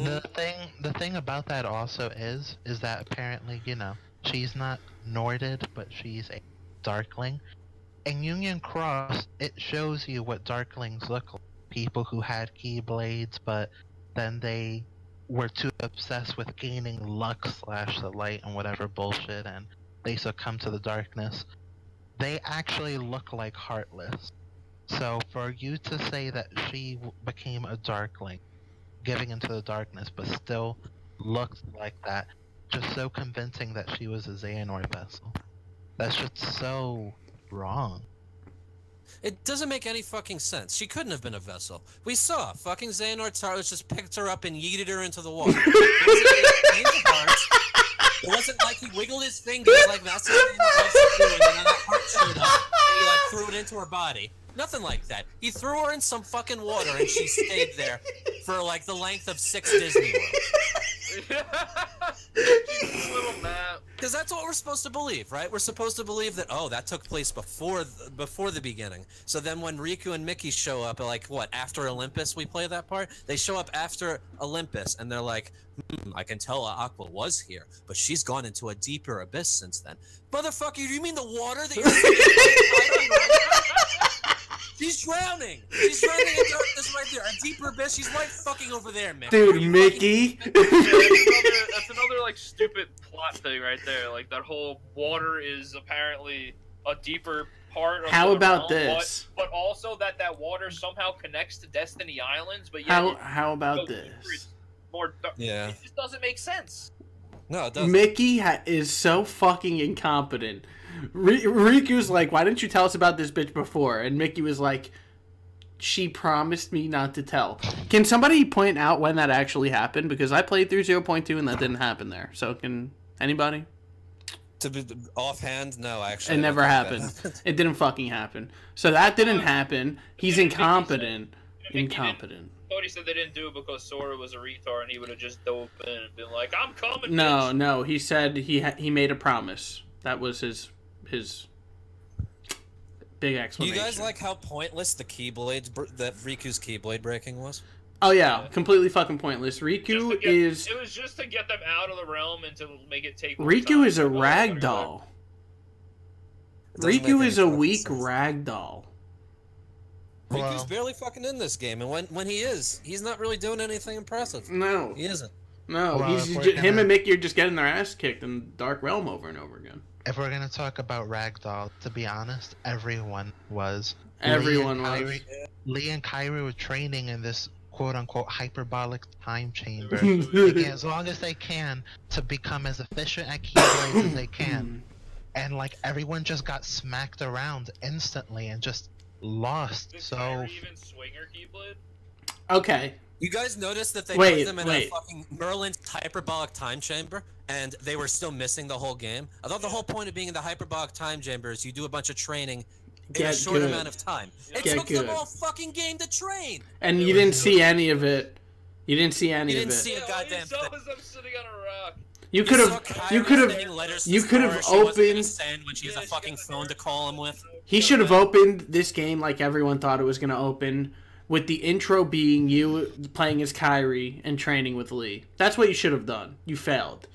The thing about that also is that apparently, she's not Norded, but she's a Darkling. In Union Cross, it shows you what Darklings look like. People who had Keyblades, but then they were too obsessed with gaining luck / the light and whatever bullshit, and they succumb to the darkness. They actually look like Heartless. So for you to say that she became a Darkling, giving into the darkness, but still looked like that, just so convincing that she was a Xehanort vessel. That's just so wrong. It doesn't make any fucking sense. She couldn't have been a vessel. We saw fucking Xehanort Tarlos just picked her up and yeeted her into the water. It wasn't like he wiggled his fingers like that's what Xehanort loves to do, and then that heart showed up and he like threw it into her body. Nothing like that. He threw her in some fucking water and she stayed there for like the length of 6 Disney Worlds. She's a little map. Because that's what we're supposed to believe, right? We're supposed to believe that, oh, that took place before the beginning. So then when Riku and Mickey show up, like, what, after Olympus we play that part? They show up after Olympus, and they're like, I can tell Aqua was here, but she's gone into a deeper abyss since then. Motherfucker, do you mean the water that you're She's drowning! She's drowning in darkness right there. A deeper abyss, she's right fucking over there, man. Dude, Mickey! That's another, like, stupid plot thing right there. Like, that whole water is apparently a deeper part of How the about realm, this? But also that water somehow connects to Destiny Islands, but how about this? Yeah. It just doesn't make sense. No, it doesn't. Mickey is so fucking incompetent. Riku's like, why didn't you tell us about this bitch before? And Mickey was like, she promised me not to tell. Can somebody point out when that actually happened? Because I played through 0.2 and that didn't happen there. So can anybody? To be offhand, no, actually. It never happened. It didn't fucking happen. So that didn't happen. He's incompetent. Incompetent. Cody said they didn't do it because Sora was a retard and he would have just dove in and been like, I'm coming, No, bitch. no. He said he made a promise. That was his big explanation. You guys like how pointless the Keyblades, that Riku's Keyblade breaking was? Oh yeah, completely fucking pointless. Riku is... It was just to get them out of the realm and to make it take... Riku is a ragdoll. Riku is a weak ragdoll. Riku's barely fucking in this game, and when he is, he's not really doing anything impressive. No. He isn't. No, him and Mickey are just getting their ass kicked in Dark Realm over and over again. If we're gonna talk about ragdoll, to be honest, everyone was. Everyone was. Lee and Kyrie were training in this quote-unquote hyperbolic time chamber, like, as long as they can, to become as efficient at Keyblades as they can. And like everyone just got smacked around instantly and just lost. Did so Kyrie even swing her Keyblade? Okay. You guys noticed that they put them in a fucking Merlin's hyperbolic time chamber, and they were still missing the whole game? I thought the whole point of being in the hyperbolic time chamber is you do a bunch of training in a short amount of time. It took them all fucking game to train! And you didn't see any of it. You didn't see any of it. You didn't see a goddamn thing. I'm sitting on a rock. You could have opened. When she has a fucking phone to call him with. He should have opened this game like everyone thought it was going to open, with the intro being you playing as Kyrie and training with Lee. That's what you should have done. You failed.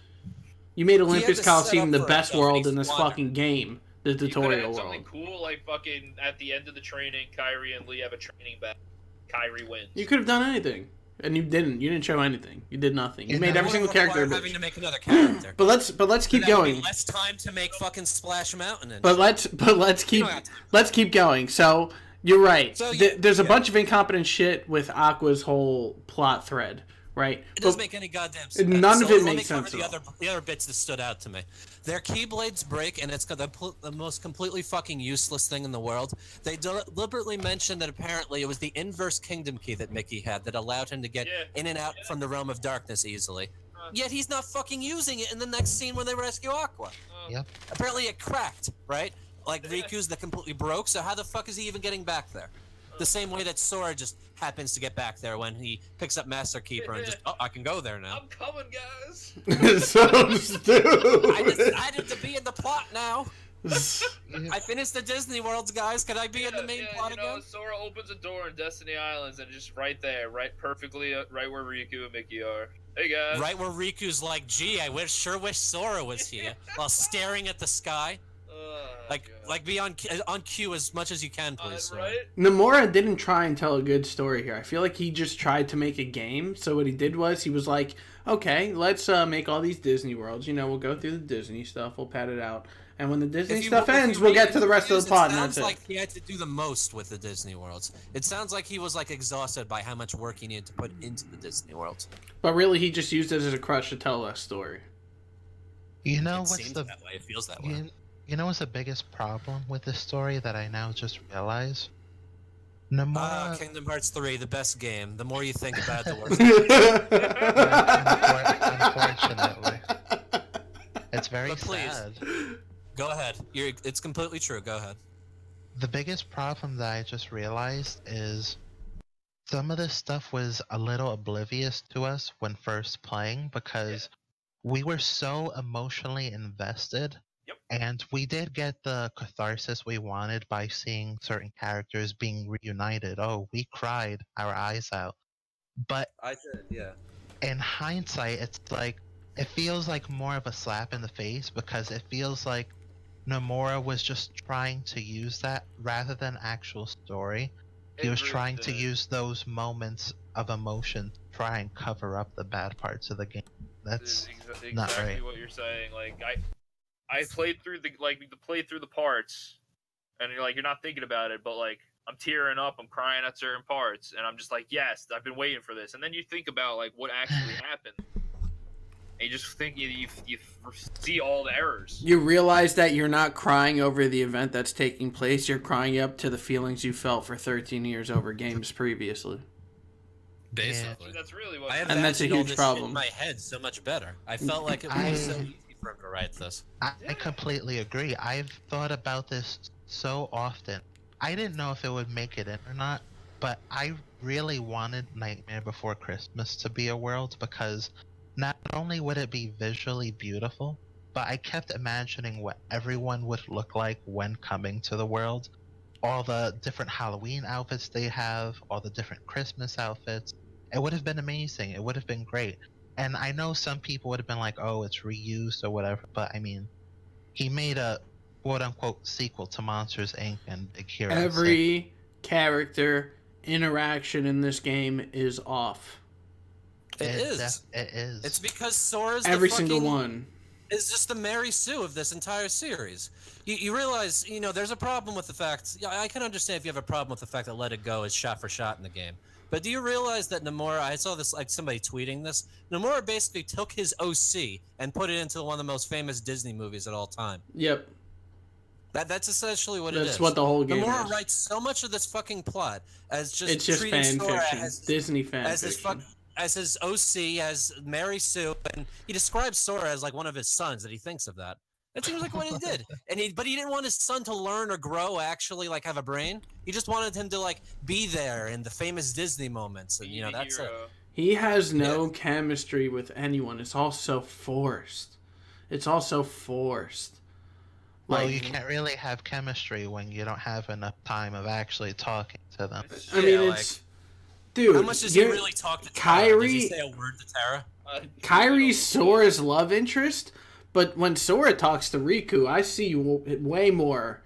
You made Olympus Coliseum the best world in this fucking game. The tutorial world. Something cool like fucking at the end of the training, Kyrie and Lee have a training battle. Kyrie wins. You could have done anything. And you didn't. You didn't show anything. You did nothing. You made every single character. Having to make another character. But let's keep going. Less time to make fucking Splash Mountain. And but let's keep going. So you're right. So, there's a bunch of incompetent shit with Aqua's whole plot thread, right? It doesn't make any goddamn sense. None of it makes sense. The other bits that stood out to me. Their Keyblades break, and it's the most completely fucking useless thing in the world. They deliberately mentioned that apparently it was the inverse kingdom key that Mickey had that allowed him to get in and out from the realm of darkness easily. Yet he's not fucking using it in the next scene when they rescue Aqua. Yep. Apparently it cracked, right? Like Riku's that completely broke, so how the fuck is he even getting back there? The same way that Sora just happens to get back there when he picks up Master Keeper and just, oh, I can go there now. I'm coming, guys. So stupid. I decided to be in the plot now. I finished the Disney Worlds, guys. Can I be in the main plot again? Sora opens a door in Destiny Islands and just right there, right perfectly, right where Riku and Mickey are. Hey guys. Right where Riku's like, gee, I sure wish Sora was here, while staring at the sky. Like be on cue as much as you can, please. Right? Nomura didn't try and tell a good story here. I feel like he just tried to make a game. So what he did was he was like, okay, let's make all these Disney worlds. You know, we'll go through the Disney stuff. We'll pad it out. And when the Disney stuff ends, we'll get to the rest of the plot. It sounds like he had to do the most with the Disney worlds. It sounds like he was like exhausted by how much work he needed to put into the Disney worlds. But really, he just used it as a crutch to tell a story. You know It what's seems the that way. It feels that way. you know what's the biggest problem with this story that I now just realize? Nomura. Kingdom Hearts 3, the best game. The more you think about it, the worse. Unfortunately, it's very But please. sad. Go ahead. It's completely true. Go ahead. The biggest problem that I just realized is some of this stuff was a little oblivious to us when first playing because we were so emotionally invested. Yep. And we did get the catharsis we wanted by seeing certain characters being reunited. Oh, we cried our eyes out. But I did, yeah. in hindsight, it's like, it feels like more of a slap in the face because it feels like Nomura was just trying to use that rather than actual story. He was trying to use those moments of emotion to try and cover up the bad parts of the game. That's exactly not right. what you're saying. Like I played through the parts, and you're not thinking about it, but like I'm tearing up, I'm crying at certain parts, and I'm just like, yes, I've been waiting for this. And then you think about like what actually happened. And you just think you see all the errors. You realize that you're not crying over the event that's taking place. You're crying up to the feelings you felt for 13 years over games previously. Basically. That's really what. And that's a huge problem. In my head, so much better. I felt like it was so easy for him to write this. I completely agree. I've thought about this so often. I didn't know if it would make it in or not, but I really wanted Nightmare Before Christmas to be a world because not only would it be visually beautiful, but I kept imagining what everyone would look like when coming to the world. All the different Halloween outfits they have, all the different Christmas outfits. It would have been amazing. It would have been great. And I know some people would have been like, oh, it's reused or whatever, but I mean, he made a quote-unquote sequel to Monsters, Inc. and Big Hero 6. Every character interaction in this game is off. It is. It is. It's because Sora's Every single one. Is just the Mary Sue of this entire series. You realize, there's a problem with the fact. I can understand if you have a problem with the fact that Let It Go is shot for shot in the game. But do you realize that Nomura, I saw this, like somebody tweeting this, Nomura basically took his OC and put it into one of the most famous Disney movies at all time. Yep. That's essentially what it is. That's what the whole game Nomura is. writes so much of this fucking plot as just It's just treating fan Sora fiction. as Disney fan fiction. As his OC, as Mary Sue, and he describes Sora as like one of his sons, that he thinks of that. That seems like what he did. But he didn't want his son to learn or grow, actually, like have a brain. He just wanted him to like be there in the famous Disney moments, and that's it. He has no chemistry with anyone. It's all so forced. Well, you can't really have chemistry when you don't have enough time of actually talking to them. I mean, dude, how much does he really talk to Tara? Kyrie, does he say a word to Tara? Kyrie's Sora's love interest, but when Sora talks to Riku, I see way more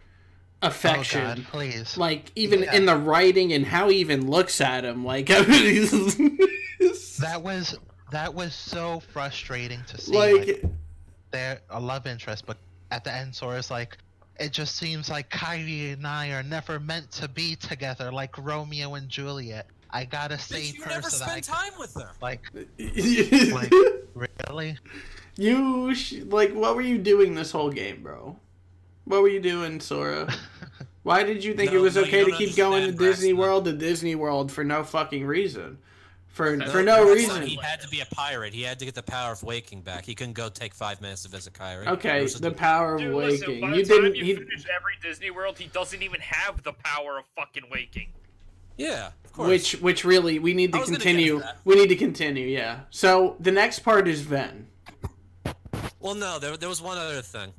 affection. Oh God, please. Like, even in the writing and how he even looks at him. Like, that was so frustrating to see. Like they're a love interest, but at the end, Sora's like, it just seems like Kyrie and I are never meant to be together, like Romeo and Juliet. I gotta save her. You never spend time with her. Like really? What were you doing this whole game, bro? What were you doing, Sora? Why did you think it was okay to keep going to Disney World for no fucking reason? For no reason. He had to be a pirate. He had to get the power of waking back. He couldn't go take 5 minutes to visit Kyrie. Okay, the power of waking. By the time you finish every Disney World, he doesn't even have the power of fucking waking. Yeah, of course. Which really we need to continue. We need to continue. Yeah. So the next part is Ven. Well, no, there was one other thing.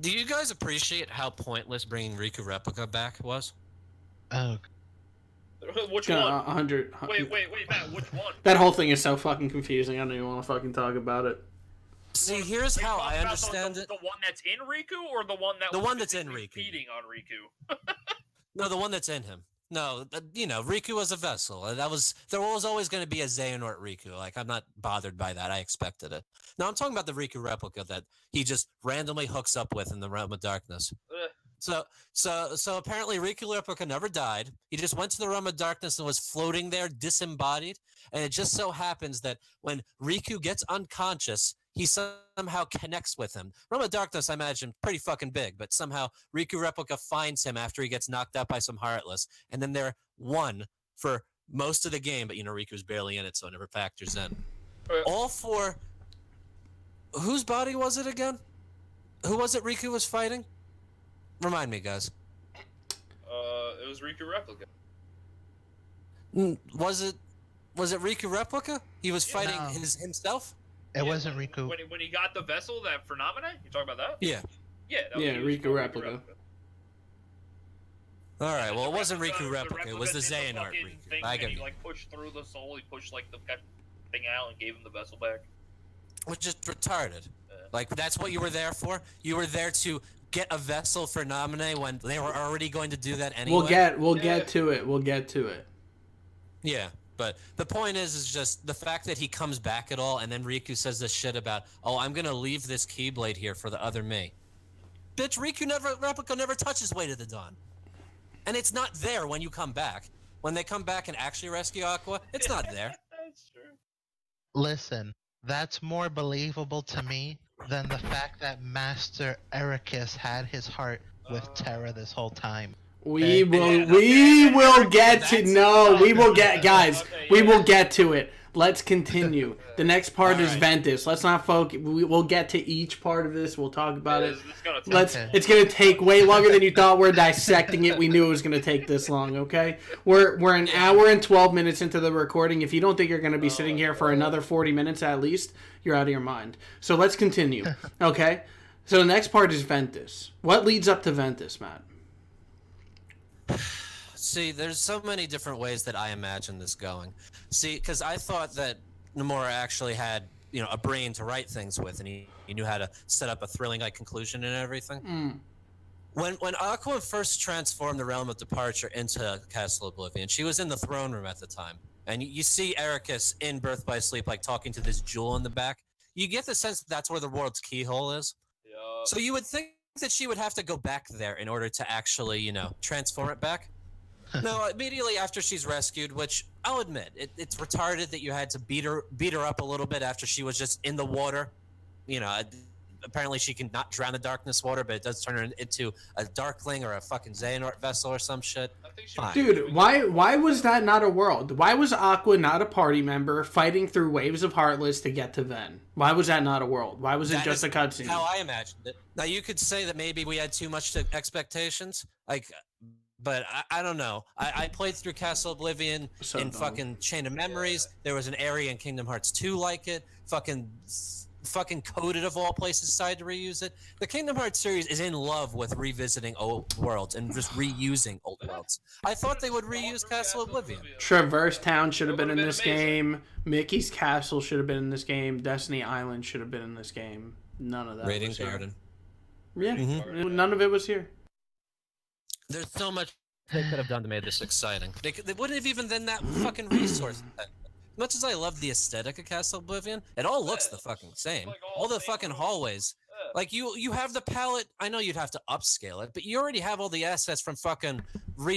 Do you guys appreciate how pointless bringing Riku Replica back was? Oh, Which one? 100. Wait, Matt. Which one? That whole thing is so fucking confusing. I don't even want to fucking talk about it. See, here's Are you how talking I about understand it. The one that's in Riku, or the one that The was one that's in physically Riku. feeding on Riku? No, the one that's in him. No, you know, Riku was a vessel. There was always going to be a Xehanort Riku. Like, I'm not bothered by that. I expected it. No, I'm talking about the Riku replica that he just randomly hooks up with in the Realm of Darkness. So apparently Riku replica never died. He just went to the Realm of Darkness and was floating there, disembodied. And it just so happens that when Riku gets unconscious, he somehow connects with him. Realm of Darkness, I imagine, pretty fucking big, but somehow Riku replica finds him after he gets knocked out by some Heartless, and then they're one for most of the game. But you know, Riku's barely in it, so it never factors in. All for whose body was it again? Who was it Riku was fighting? Remind me, guys. It was Riku Replica. Was it Riku Replica? He was fighting himself? it wasn't Riku. When he got the vessel, that Phenomena? You talking about that? Yeah. Yeah, that was Riku Replica. All right, well, it wasn't Riku The Replica. It was the did Xehanort fucking Riku. thing, I and get he you. like pushed through the soul. He pushed like the thing out and gave him the vessel back. Which is retarded. Like, that's what you were there for? You were there to get a vessel for Nominee when they were already going to do that anyway? We'll get to it. We'll get to it. Yeah, but the point is just the fact that he comes back at all, and then Riku says this shit about, oh, I'm gonna leave this Keyblade here for the other me. Bitch, Replica never touches Way to the Dawn. And it's not there when you come back. When they come back and actually rescue Aqua, it's not there. That's true. Listen, that's more believable to me than the fact that Master Ericus had his heart with Terra this whole time. We will get to guys. We will get to it. Let's continue. The next part is Ventus. Let's not focus. We'll get to each part of this. We'll talk about it. It's gonna take way longer than you thought. We're dissecting it. We knew it was gonna take this long. Okay, we're an hour and 12 minutes into the recording. If you don't think you're gonna be sitting here for another 40 minutes at least, you're out of your mind. So let's continue. Okay. So the next part is Ventus. What leads up to Ventus, Matt? See, there's so many different ways that I imagine this going. See, because I thought that Nomura actually had, you know, a brain to write things with, and he knew how to set up a thrilling like conclusion and everything. When Aqua first transformed the Realm of Departure into Castle Oblivion, she was in the throne room at the time, and you see Ericus in Birth by Sleep, like talking to this jewel in the back. You get the sense that that's where the world's keyhole is. Yeah. So you would think that she would have to go back there in order to actually, you know, transform it back. No, immediately after she's rescued, which I'll admit, it's retarded that you had to beat her up a little bit after she was just in the water. You know, apparently she can not drown the darkness water, but it does turn her into a Darkling or a fucking Xehanort vessel or some shit. Dude, why was that not a world? Why was Aqua not a party member fighting through waves of Heartless to get to Ven? Why was that not a world? Why was it just a cutscene? How I imagined it. Now, you could say that maybe we had too much expectations, but I don't know. I played through Castle Oblivion in fucking Chain of Memories. There was an area in Kingdom Hearts 2 like it. Fucking Coded of all places decided to reuse it. The Kingdom Hearts series is in love with revisiting old worlds and just reusing old worlds. I thought they would reuse Castle Oblivion. Traverse Town should have been in this game. Mickey's Castle should have been in this game. Destiny Island should have been in this game. None of that. Raiding Garden. Yeah, none of it was here. There's so much they could have done to make this exciting. They wouldn't have even done that fucking resource. As much as I love the aesthetic of Castle Oblivion, it all looks the fucking same. All the fucking hallways. Like, you have the palette. I know you'd have to upscale it, but you already have all the assets from fucking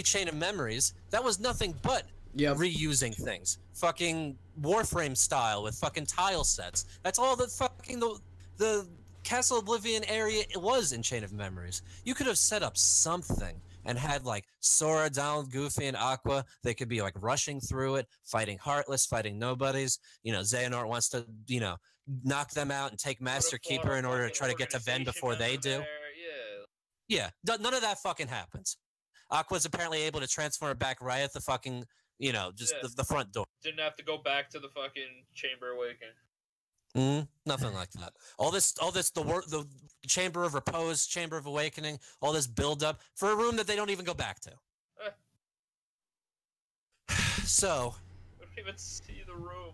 Chain of Memories. That was nothing but reusing things. Fucking Warframe style with fucking tile sets. That's all the fucking the Castle Oblivion area it was in Chain of Memories. You could have set up something and had like Sora, Donald, Goofy, and Aqua. They could be like rushing through it, fighting Heartless, fighting nobodies. You know, Xehanort wants to, you know, knock them out and take Master Keeper in order to try to get to Ven before they do. Yeah, none of that fucking happens. Aqua's apparently able to transform it back right at the fucking, you know, just the front door. Didn't have to go back to the fucking Chamber Awakening. Nothing like that. All this, the Chamber of Repose, Chamber of Awakening, all this build up for a room that they don't even go back to. So, I don't even see the room.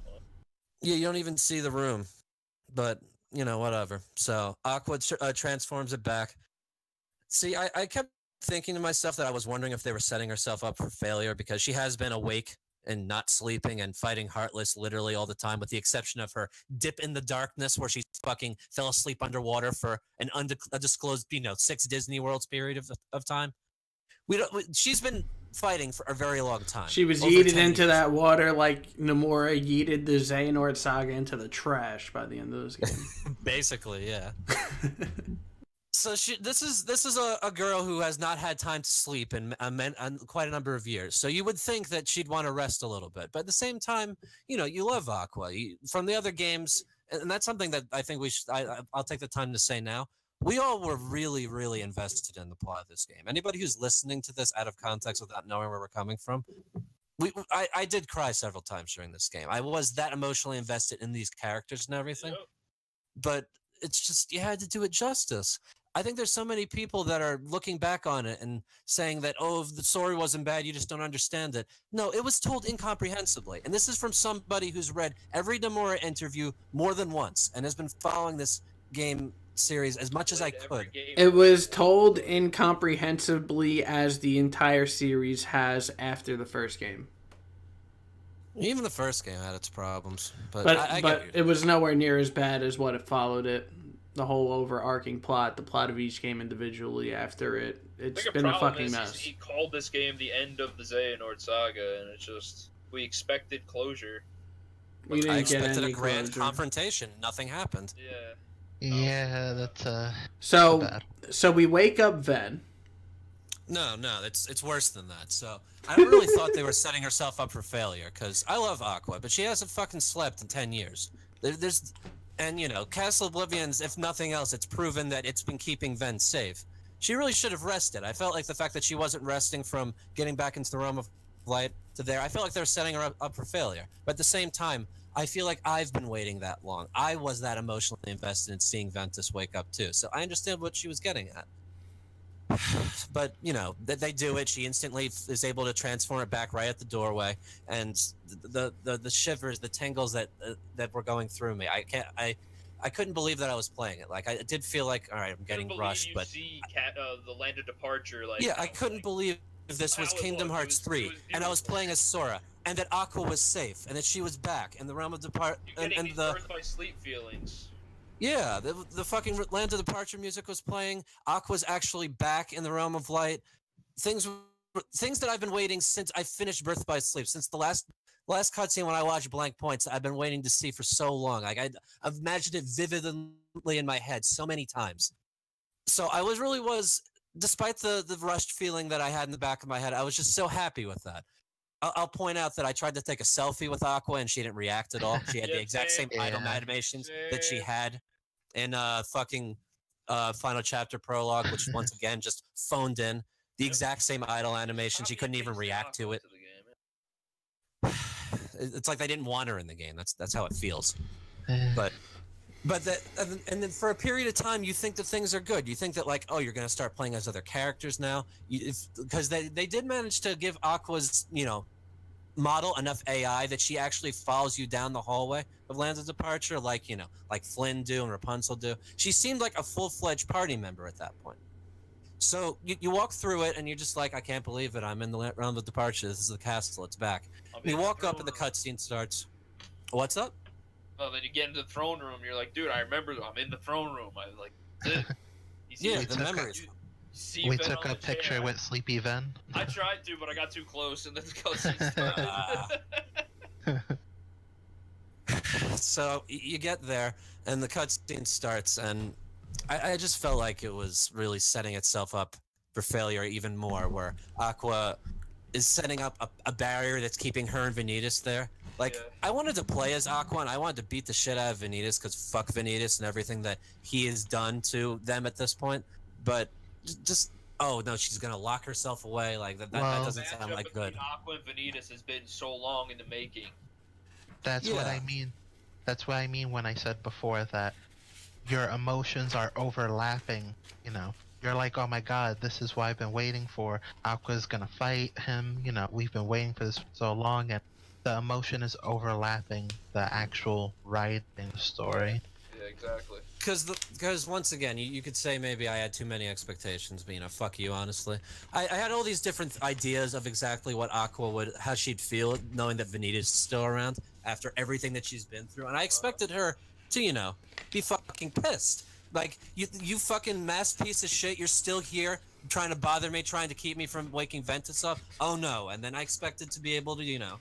yeah, you don't even see the room, but you know, whatever. So Aqua transforms it back. See, I kept thinking to myself that I was wondering if they were setting herself up for failure because she has been awake and not sleeping and fighting Heartless literally all the time, with the exception of her dip in the darkness where she fucking fell asleep underwater for an undisclosed, 6 Disney Worlds period of time. She's been fighting for a very long time. She was yeeted into that water like Nomura yeeted the Xehanort Saga into the trash by the end of this game. Basically, yeah. So this is a girl who has not had time to sleep in quite a number of years. So you would think that she'd want to rest a little bit, but at the same time, you love Aqua from the other games, and that's something that I think I'll take the time to say now. We all were really, really invested in the plot of this game. Anybody who's listening to this out of context without knowing where we're coming from, I did cry several times during this game. I was that emotionally invested in these characters and everything, but it's just you had to do it justice. I think there's so many people that are looking back on it and saying that, oh, if the story wasn't bad, you just don't understand it. No, it was told incomprehensibly. And this is from somebody who's read every Nomura interview more than once and has been following this game series as much as I could. It was told incomprehensibly as the entire series has after the first game. Even the first game had its problems. But it was nowhere near as bad as what it followed it. The whole overarching plot, the plot of each game individually after it. It's been a fucking mess. He called this game the end of the Xehanort Saga, and it's just, we expected closure. I expected a grand confrontation. Nothing happened. Yeah. Yeah, that's So we wake up Ven. No, it's worse than that. So I really thought they were setting herself up for failure, because I love Aqua, but she hasn't fucking slept in 10 years. And, Castle Oblivion's, if nothing else, it's proven that it's been keeping Ven safe. She really should have rested. I felt like the fact that she wasn't resting from getting back into the realm of light to there, I felt like they were setting her up for failure. But at the same time, I feel like I've been waiting that long. I was that emotionally invested in seeing Ventus wake up, too. So I understand what she was getting at. But, they do it. She instantly is able to transform it back right at the doorway. And the shivers, the tingles that were going through me, I couldn't believe that I was playing it. Like, I did feel like, all right, I'm getting rushed. But see the Land of Departure. Yeah, I couldn't believe this was Kingdom Hearts 3, and I was playing as Sora, and that Aqua was safe, and that she was back in the realm of Departure. And the Birth by Sleep feelings. Yeah, the fucking Land of Departure music was playing. Aqua's actually back in the realm of light. Things that I've been waiting since I finished Birth by Sleep, since the last cutscene when I watched Blank Points. I've been waiting to see for so long. Like I've imagined it vividly in my head so many times. So I was, despite the rushed feeling that I had in the back of my head, I was just so happy with that. I'll point out that I tried to take a selfie with Aqua and she didn't react at all. She had the exact same idle animations that she had in fucking Final Chapter Prologue, which once again just phoned in. The exact same idle animation. She couldn't even react to it. It's like they didn't want her in the game. That's how it feels. But and then for a period of time, you think that things are good. You think that, like, oh, you're going to start playing as other characters now. Because they did manage to give Aqua's, model enough AI that she actually follows you down the hallway of Lands of Departure, like Flynn do and Rapunzel do. She seemed like a full-fledged party member at that point. So you walk through it, and you're just like, I can't believe it. I'm in the realm of Departure. This is the castle. It's back. And you walk up, and the cutscene starts. What's up? Well, then you get into the throne room. You're like, dude, I remember I'm in the throne room. I like, that's it. Yeah, the memories. We took a picture with Sleepy Ven. I tried to, but I got too close, and then the cutscene started. So you get there, and the cutscene starts, and I just felt like it was really setting itself up for failure even more, where Aqua is setting up a barrier that's keeping her and Vanitas there. Like, yeah. I wanted to play as Aqua, and I wanted to beat the shit out of Vanitas, because fuck Vanitas and everything that he has done to them at this point. But just, oh no, she's gonna lock herself away. Like, that doesn't sound like good. Aqua and Vanitas has been so long in the making. That's what I mean. That's what I mean when I said before that your emotions are overlapping, you know. You're like, oh my god, this is what I've been waiting for. Aqua's gonna fight him, you know, we've been waiting for this for so long, and the emotion is overlapping the actual writing story. Yeah, exactly. Because once again, you could say maybe I had too many expectations, but you know, fuck you, honestly. I had all these different ideas of exactly what Aqua would, how she'd feel knowing that Vanitas is still around after everything that she's been through, and I expected her to, you know, be fucking pissed. Like, you fucking mass piece of shit, you're still here trying to bother me, trying to keep me from waking Ventus up. Oh no, and then I expected to be able to, you know,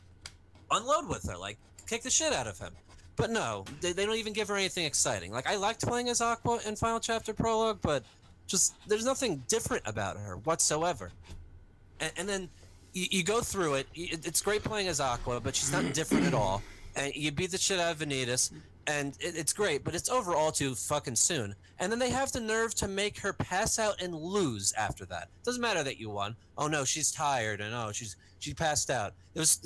unload with her, like, kick the shit out of him. But no, they don't even give her anything exciting. Like, I liked playing as Aqua in Final Chapter Prologue, but just, there's nothing different about her whatsoever. And then you go through it, it's great playing as Aqua, but she's not different at all. And you beat the shit out of Vanitas, and it's great, but it's over all too fucking soon. And then they have the nerve to make her pass out and lose after that. Doesn't matter that you won. Oh no, she's tired, and oh, she passed out.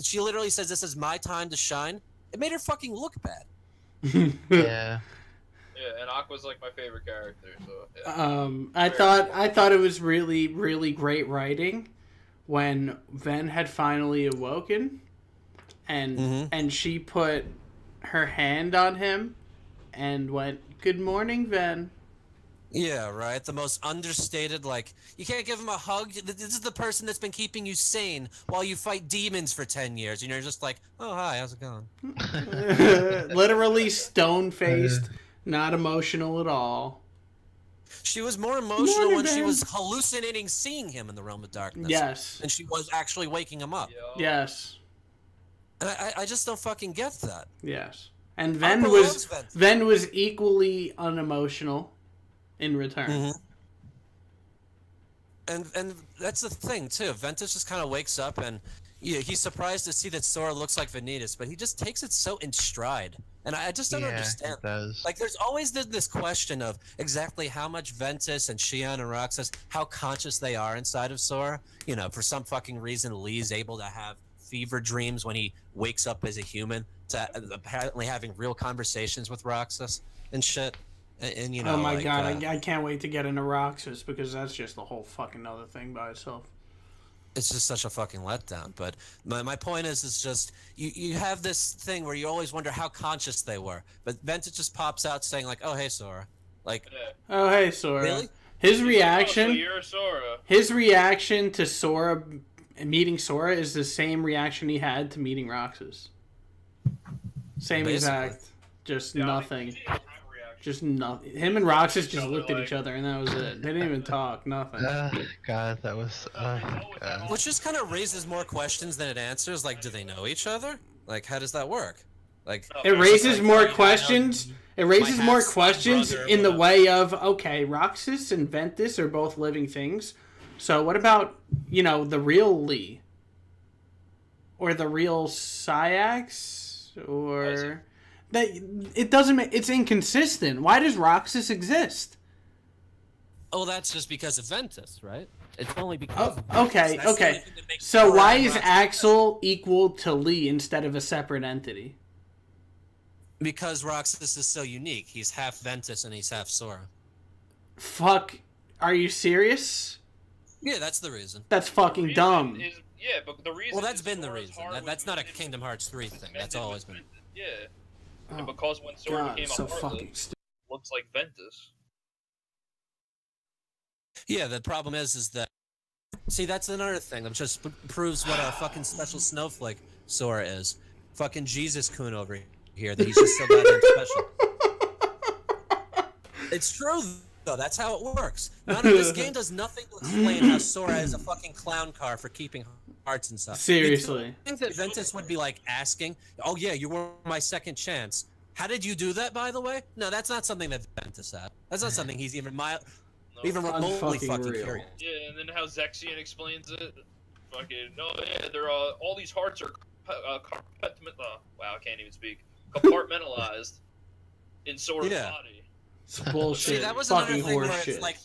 She literally says, this is my time to shine. It made her fucking look bad. Yeah. Yeah, and Aqua's like my favorite character. So yeah. I thought it was really, really great writing when Ven had finally awoken, and she put her hand on him and went, "Good morning, Ven." Yeah, right. The most understated, like, you can't give him a hug. This is the person that's been keeping you sane while you fight demons for 10 years. And you're just like, oh, hi, how's it going? Literally stone-faced, not emotional at all. She was more emotional when she was hallucinating seeing him in the Realm of Darkness. Yes. And she was actually waking him up. Yes. And I just don't fucking get that. Yes. And Ven was equally unemotional in return. And that's the thing too. Ventus just kind of wakes up and he's surprised to see that Sora looks like Vanitas, but he just takes it so in stride. And I just don't understand. He does. Like, there's always this question of exactly how much Ventus and Xion and Roxas, how conscious they are inside of Sora. You know, for some fucking reason, Lee's able to have fever dreams when he wakes up as a human, to apparently having real conversations with Roxas and shit. And you know, oh my like, god, I can't wait to get into Roxas, because that's just a whole fucking other thing by itself. It's just such a fucking letdown. But my point is just, you have this thing where you always wonder how conscious they were. But Ventus just pops out saying like, oh, hey, Sora. Like, oh, hey, Sora. Really? His reaction, oh, so you're Sora. His reaction to Sora, meeting Sora, is the same reaction he had to meeting Roxas. Same exact. Just nothing. Just nothing. Him and Roxas just looked at each other, and that was it. They didn't even talk. Nothing. God, that was. God. Which just kind of raises more questions than it answers. Like, do they know each other? Like, how does that work? Like, it raises more questions. It raises more questions in the way of, okay, Roxas and Ventus are both living things. So what about, you know, the real Lee? Or the real Syax? Or that it doesn't make, it's inconsistent. Why does Roxas exist? Oh, that's just because of Ventus, right? It's only because of okay, okay. So why is Axel equal to Lee instead of a separate entity? Because Roxas is so unique. He's half Ventus and he's half Sora. Fuck. Are you serious? Yeah, that's the reason. That's fucking dumb. Yeah, but the reason. Well, that's been the reason. That's not a Kingdom Hearts 3 thing. That's always been. Yeah. And because when Sora became so a Heartless, looks like Ventus. Yeah, the problem is that. See, that's another thing that just proves what a fucking special snowflake Sora is. Fucking Jesus Kun over here, that he's just so goddamn special. It's true, though. That's how it works. This game does nothing to explain how Sora is a fucking clown car for keeping hearts and stuff. Seriously. I think that Ventus would be like asking, oh yeah, you were my second chance. How did you do that, by the way? No, that's not something that Ventus had. That's not something he's even remotely fucking curious. Yeah, and then how Zexion explains it. Fucking, no, yeah, they're all these hearts are wow, I can't even speak. Compartmentalized in Sora's body. It's bullshit. See, that was another thing where it's like,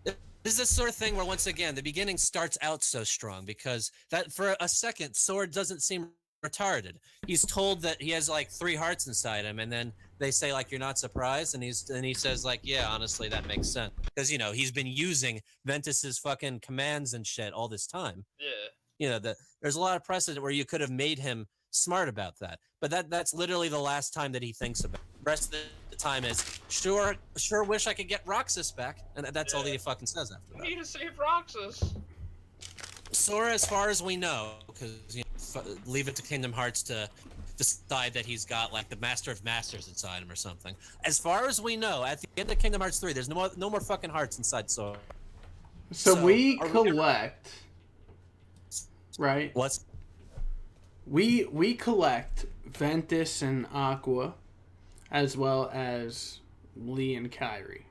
this is this sort of thing where, once again, the beginning starts out so strong because that for a second, Sora doesn't seem retarded. He's told that he has like 3 hearts inside him, and then they say like, "You're not surprised," and he says like, "Yeah, honestly, that makes sense," because he's been using Ventus's fucking commands and shit all this time. Yeah. There's a lot of precedent where you could have made him smart about that, but that's literally the last time that he thinks about it. The rest of the time is sure wish I could get Roxas back, and that's all he fucking says after that. We need to save Roxas. Sora, as far as we know, because leave it to Kingdom Hearts to decide that he's got like the Master of Masters inside him or something. As far as we know, at the end of Kingdom Hearts 3, there's no more fucking hearts inside Sora. So we collect, right? What's we collect Ventus and Aqua, as well as Lee and Kyrie,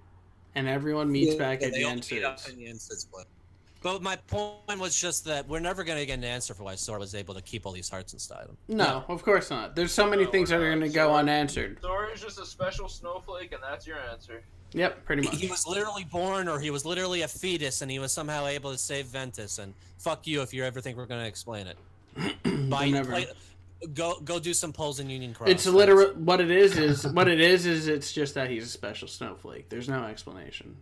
and everyone meets back at the end. But my point was just that we're never going to get an answer for why Sora was able to keep all these hearts inside him. No, of course not. There's so many things that are going to go unanswered. Sora is just a special snowflake, and that's your answer. Yep, pretty much. He was literally born, or he was literally a fetus, and he was somehow able to save Ventus. And fuck you if you ever think we're going to explain it. Go do some polls in Union Cross. It's literally what it is it's just that he's a special snowflake. There's no explanation.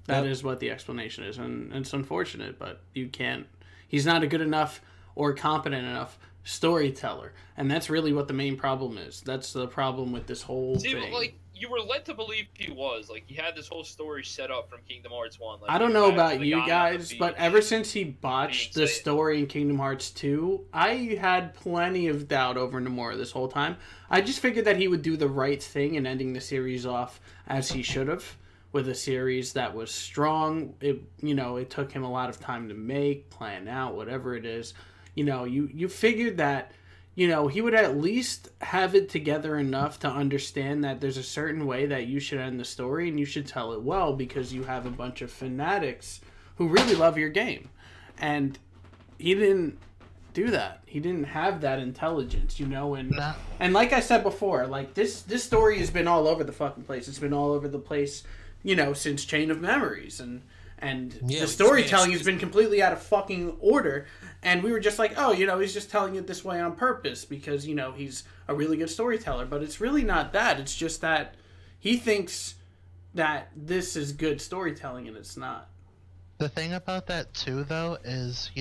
That is what the explanation is, and it's unfortunate, but you can't. He's not a good enough or competent enough storyteller, and that's really what the main problem is. That's the problem with this whole thing. Like, you were led to believe he was. Like, he had this whole story set up from Kingdom Hearts 1. Like, I don't know about you guys, but ever since he botched the story in Kingdom Hearts 2, I had plenty of doubt over Nomura this whole time. I just figured that he would do the right thing in ending the series off as he should have, with a series that was strong. It took him a lot of time to make, plan out, whatever it is. You figured that, he would at least have it together enough to understand that there's a certain way that you should end the story, and you should tell it well, because you have a bunch of fanatics who really love your game. And he didn't do that. He didn't have that intelligence, and like I said before, like this story has been all over the fucking place. It's been all over the place, since Chain of Memories, and the storytelling has been completely out of fucking order, and we were just like, oh, he's just telling it this way on purpose because, he's a really good storyteller, but it's really not that. It's just that he thinks that this is good storytelling, and it's not. The thing about that, too, though, is,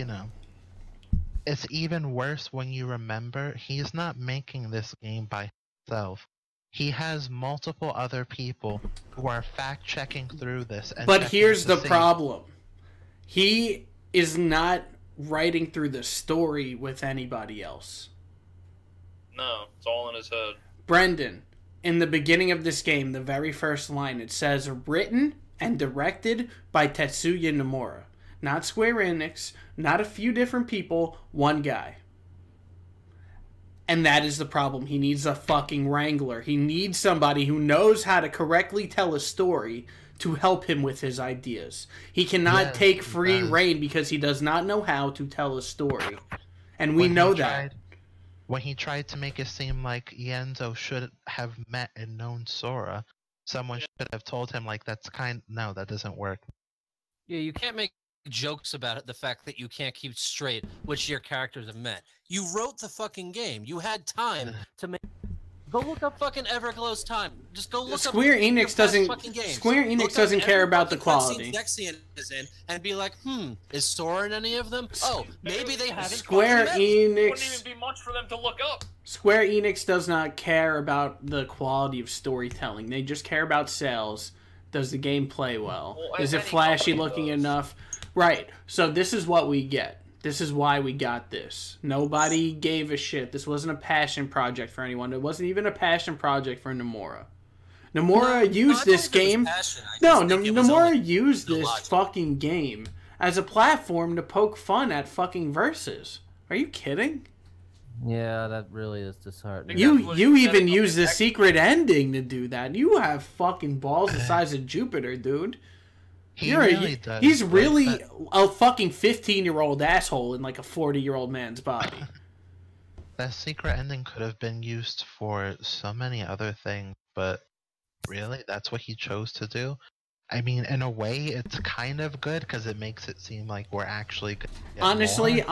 it's even worse when you remember he's not making this game by himself. He has multiple other people who are fact-checking through this. But here's the problem. He is not writing through the story with anybody else. No, it's all in his head. Brendan, in the beginning of this game, the very first line, it says, written and directed by Tetsuya Nomura. Not Square Enix, not a few different people, one guy. And that is the problem. He needs a fucking wrangler. He needs somebody who knows how to correctly tell a story to help him with his ideas. He cannot take free reign because he does not know how to tell a story. And we know that. When he tried to make it seem like Ienzo should have met and known Sora, someone should have told him, like, no, that doesn't work. Yeah, you can't make jokes about it, the fact that you can't keep straight which your characters have met. You wrote the fucking game. You had time to make. Go look up fucking Everglow's time. Just go look up Square Enix doesn't care about the quality. Dexian is in and be like, is Sora in any of them? Oh, maybe they haven't. Square Enix wouldn't even be much for them to look up. Square Enix does not care about the quality of storytelling. They just care about sales. Does the game play well? Is it flashy looking enough? Right. So this is what we get. This is why we got this. Nobody gave a shit. This wasn't a passion project for anyone. It wasn't even a passion project for Nomura. Nomura used this game. Nomura used this fucking game as a platform to poke fun at fucking Versus. Are you kidding? Yeah, that really is disheartening. You even use the secret ending to do that. You have fucking balls the size of Jupiter, dude. He's really a fucking 15-year-old asshole in like a 40-year-old man's body. That secret ending could have been used for so many other things, but really, that's what he chose to do? I mean, in a way, it's kind of good because it makes it seem like we're actually good. Honestly,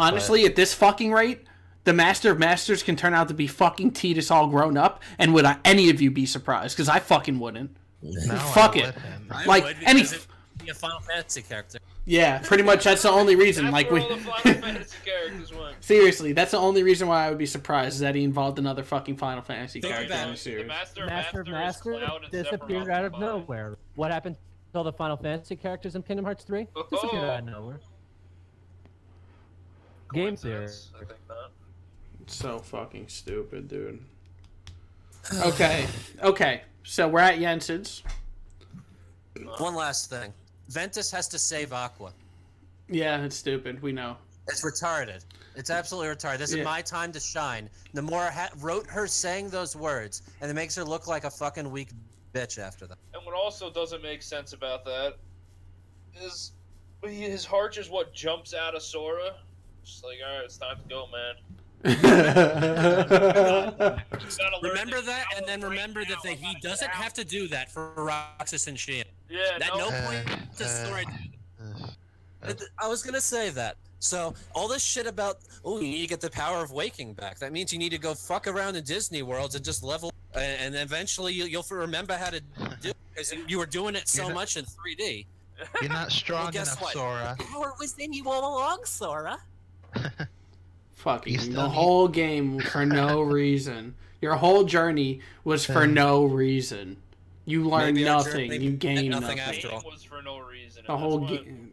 at this fucking rate, the Master of Masters can turn out to be fucking Tidus all grown up, and would any of you be surprised? Because I fucking wouldn't. No, Fuck I it. wouldn't. I Like, would, any because it'd be a Final Fantasy character. Yeah, pretty much that's the only reason. That's Like where we all the Final Fantasy characters went. seriously, that's the only reason why I would be surprised is that he involved another fucking Final Fantasy Think character in about the it. The series. Master Master of of Master is Master Cloud and disappeared Sephiroth out of combined. nowhere. What happened to all the Final Fantasy characters in Kingdom Hearts 3? Disappeared out of nowhere. Game theory. Coincidence? I think not. It's so fucking stupid, dude. Okay. So we're at Jensen's. One last thing. Ventus has to save Aqua. Yeah, it's stupid. We know. It's retarded. It's absolutely retarded. This is my time to shine. Nomura wrote her saying those words, and it makes her look like a fucking weak bitch after that. And what also doesn't make sense about that is his heart is what jumps out of Sora. Just like, alright, it's time to go, man. Remember that, and then remember that he doesn't have to do that for Roxas and Sheehan. Yeah, At no point to story. I was gonna say that. So all this shit about you need to get the power of waking back. That means you need to go fuck around in Disney worlds and just level, and eventually you'll remember how to do it because you were doing it so much in 3D. You're not strong guess enough, what? Sora. Power was in you all along, Sora. Fucking the whole game for no reason. Your whole journey was for no reason. You learned Maybe our nothing. journey You gained meant nothing nothing. after all. It was for no reason. The and whole that's why game.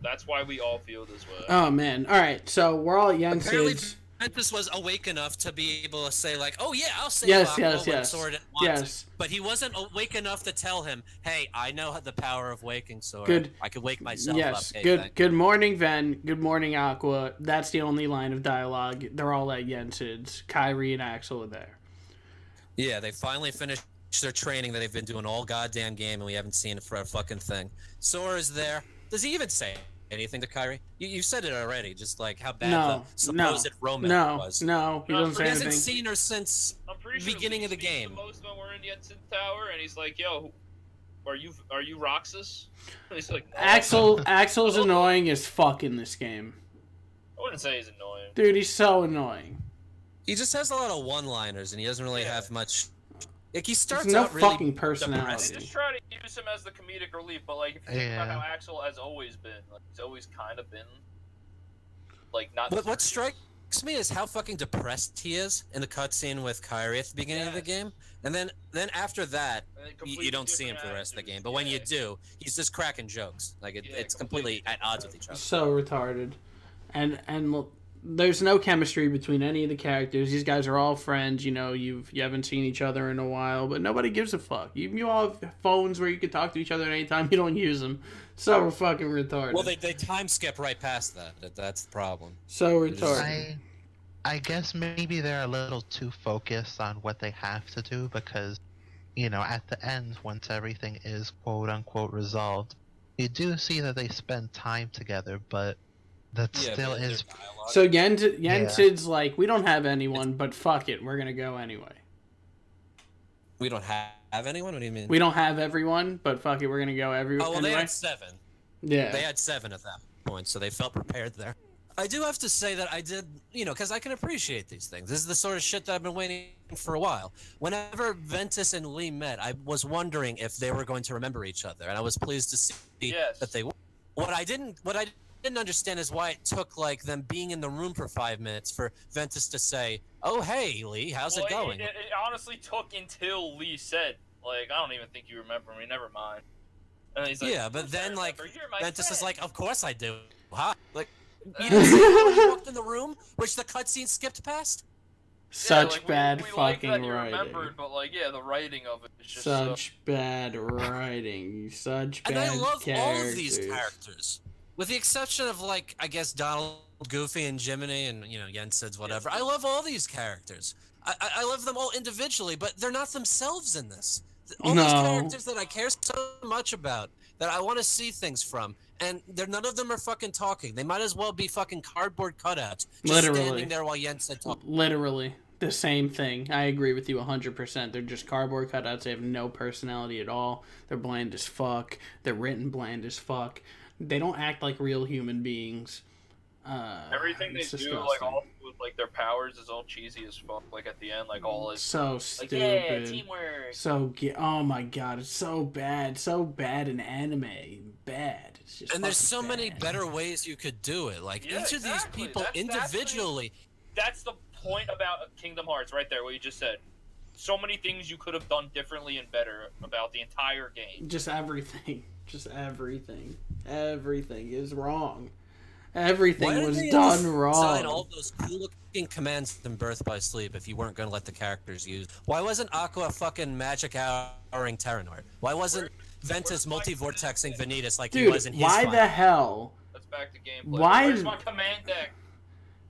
that's why we all feel this way. Oh man! All right, so we're all at Apparently, Jensen's. Ventus was awake enough to be able to say like, "Oh yeah, I'll save Yes, Aqua yes, when yes. Sora didn't want Yes. to." But he wasn't awake enough to tell him, "Hey, I know the power of waking Sora. Good. I could wake myself Yes. up." Hey, Good. thank Good morning, Ven. Good morning, Aqua. That's the only line of dialogue. They're all at Jensen's. Kyrie and Axel are there. Yeah, they finally finished their training that they've been doing all goddamn game, and we haven't seen it for a fucking thing. Sora's there. Does he even say anything to Kyrie? You said it already, just like how bad the supposed romance was. No, he doesn't say He hasn't anything. seen her since I'm pretty the sure beginning Lee of the speaks game. The most when we're in Jensen Tower, and he's like, "Yo, are you Roxas?" And he's like, "No." Axel's annoying as fuck in this game. I wouldn't say he's annoying. Dude, he's so annoying. He just has a lot of one-liners, and he doesn't really have much. Like he starts There's no out really fucking personality. They depressing. just try to use him as the comedic relief, but like if you think about how Axel has always been, like he's always kind of been like not. What strikes me is how fucking depressed he is in the cutscene with Kyrie at the beginning of the game, and then after that, you don't see him for the rest of the game. But when you do, he's just cracking jokes. Like it's completely at odds with each other. So retarded, and look, there's no chemistry between any of the characters. These guys are all friends. You know, you haven't seen each other in a while, but nobody gives a fuck. You all have phones where you can talk to each other at any time. You don't use them. So fucking retarded. Well, they time skip right past that. That's the problem. So retarded. I guess maybe they're a little too focused on what they have to do because, you know, at the end, once everything is quote-unquote resolved, you do see that they spend time together, but that still is... So Jensen's like, we don't have anyone, but fuck it, we're gonna go anyway. We don't have anyone? What do you mean? We don't have everyone, but fuck it, we're gonna go Oh, well, anyway. they had 7. Yeah. They had 7 at that point, so they felt prepared there. I do have to say that I did, you know, because I can appreciate these things. This is the sort of shit that I've been waiting for a while. Whenever Ventus and Lee met, I was wondering if they were going to remember each other, and I was pleased to see that they were. What I didn't understand is why it took like them being in the room for 5 minutes for Ventus to say, "Oh hey Lee, how's it going?" It honestly took until Lee said, "Like I don't even think you remember me. Never mind." And he's like, "Yeah," but then like Ventus is like, "Of course I do." Huh? Like. You Yeah. didn't see when you walked in the room, which the cutscene skipped past? Such bad we fucking like that you writing. remembered, but like, yeah, the writing of it is just Such bad writing. Such bad And I love characters. all of these characters. With the exception of, like, I guess Donald, Goofy, and Jiminy, and, you know, Jensen's, whatever. I love all these characters. I love them all individually, but they're not themselves in this. All these characters that I care so much about, that I want to see things from, and none of them are fucking talking. They might as well be fucking cardboard cutouts, just standing there while Jensen talks. Literally. The same thing. I agree with you 100%. They're just cardboard cutouts. They have no personality at all. They're bland as fuck. They're written bland as fuck. They don't act like real human beings. everything they do, disgusting. like all with like their powers is all cheesy as fuck. Like at the end, like all is so like stupid. yeah, teamwork. Oh my god, it's so bad in anime. Bad. It's just And there's so fucking many bad. better ways you could do it. Like Yeah, each of these exactly. people individually. That's the point about Kingdom Hearts, right there. What you just said. So many things you could have done differently and better about the entire game. Just everything. Just everything. Everything is wrong. Everything was done Design wrong. all those cool-looking commands in Birth by Sleep if you weren't going to let the characters use. Why wasn't Aqua fucking magic houring Terranort? Why wasn't Ventus multi-vortexing Vanitas like he was in Dude, his why final? the hell? Let's back to gameplay. Why- Where's my command deck?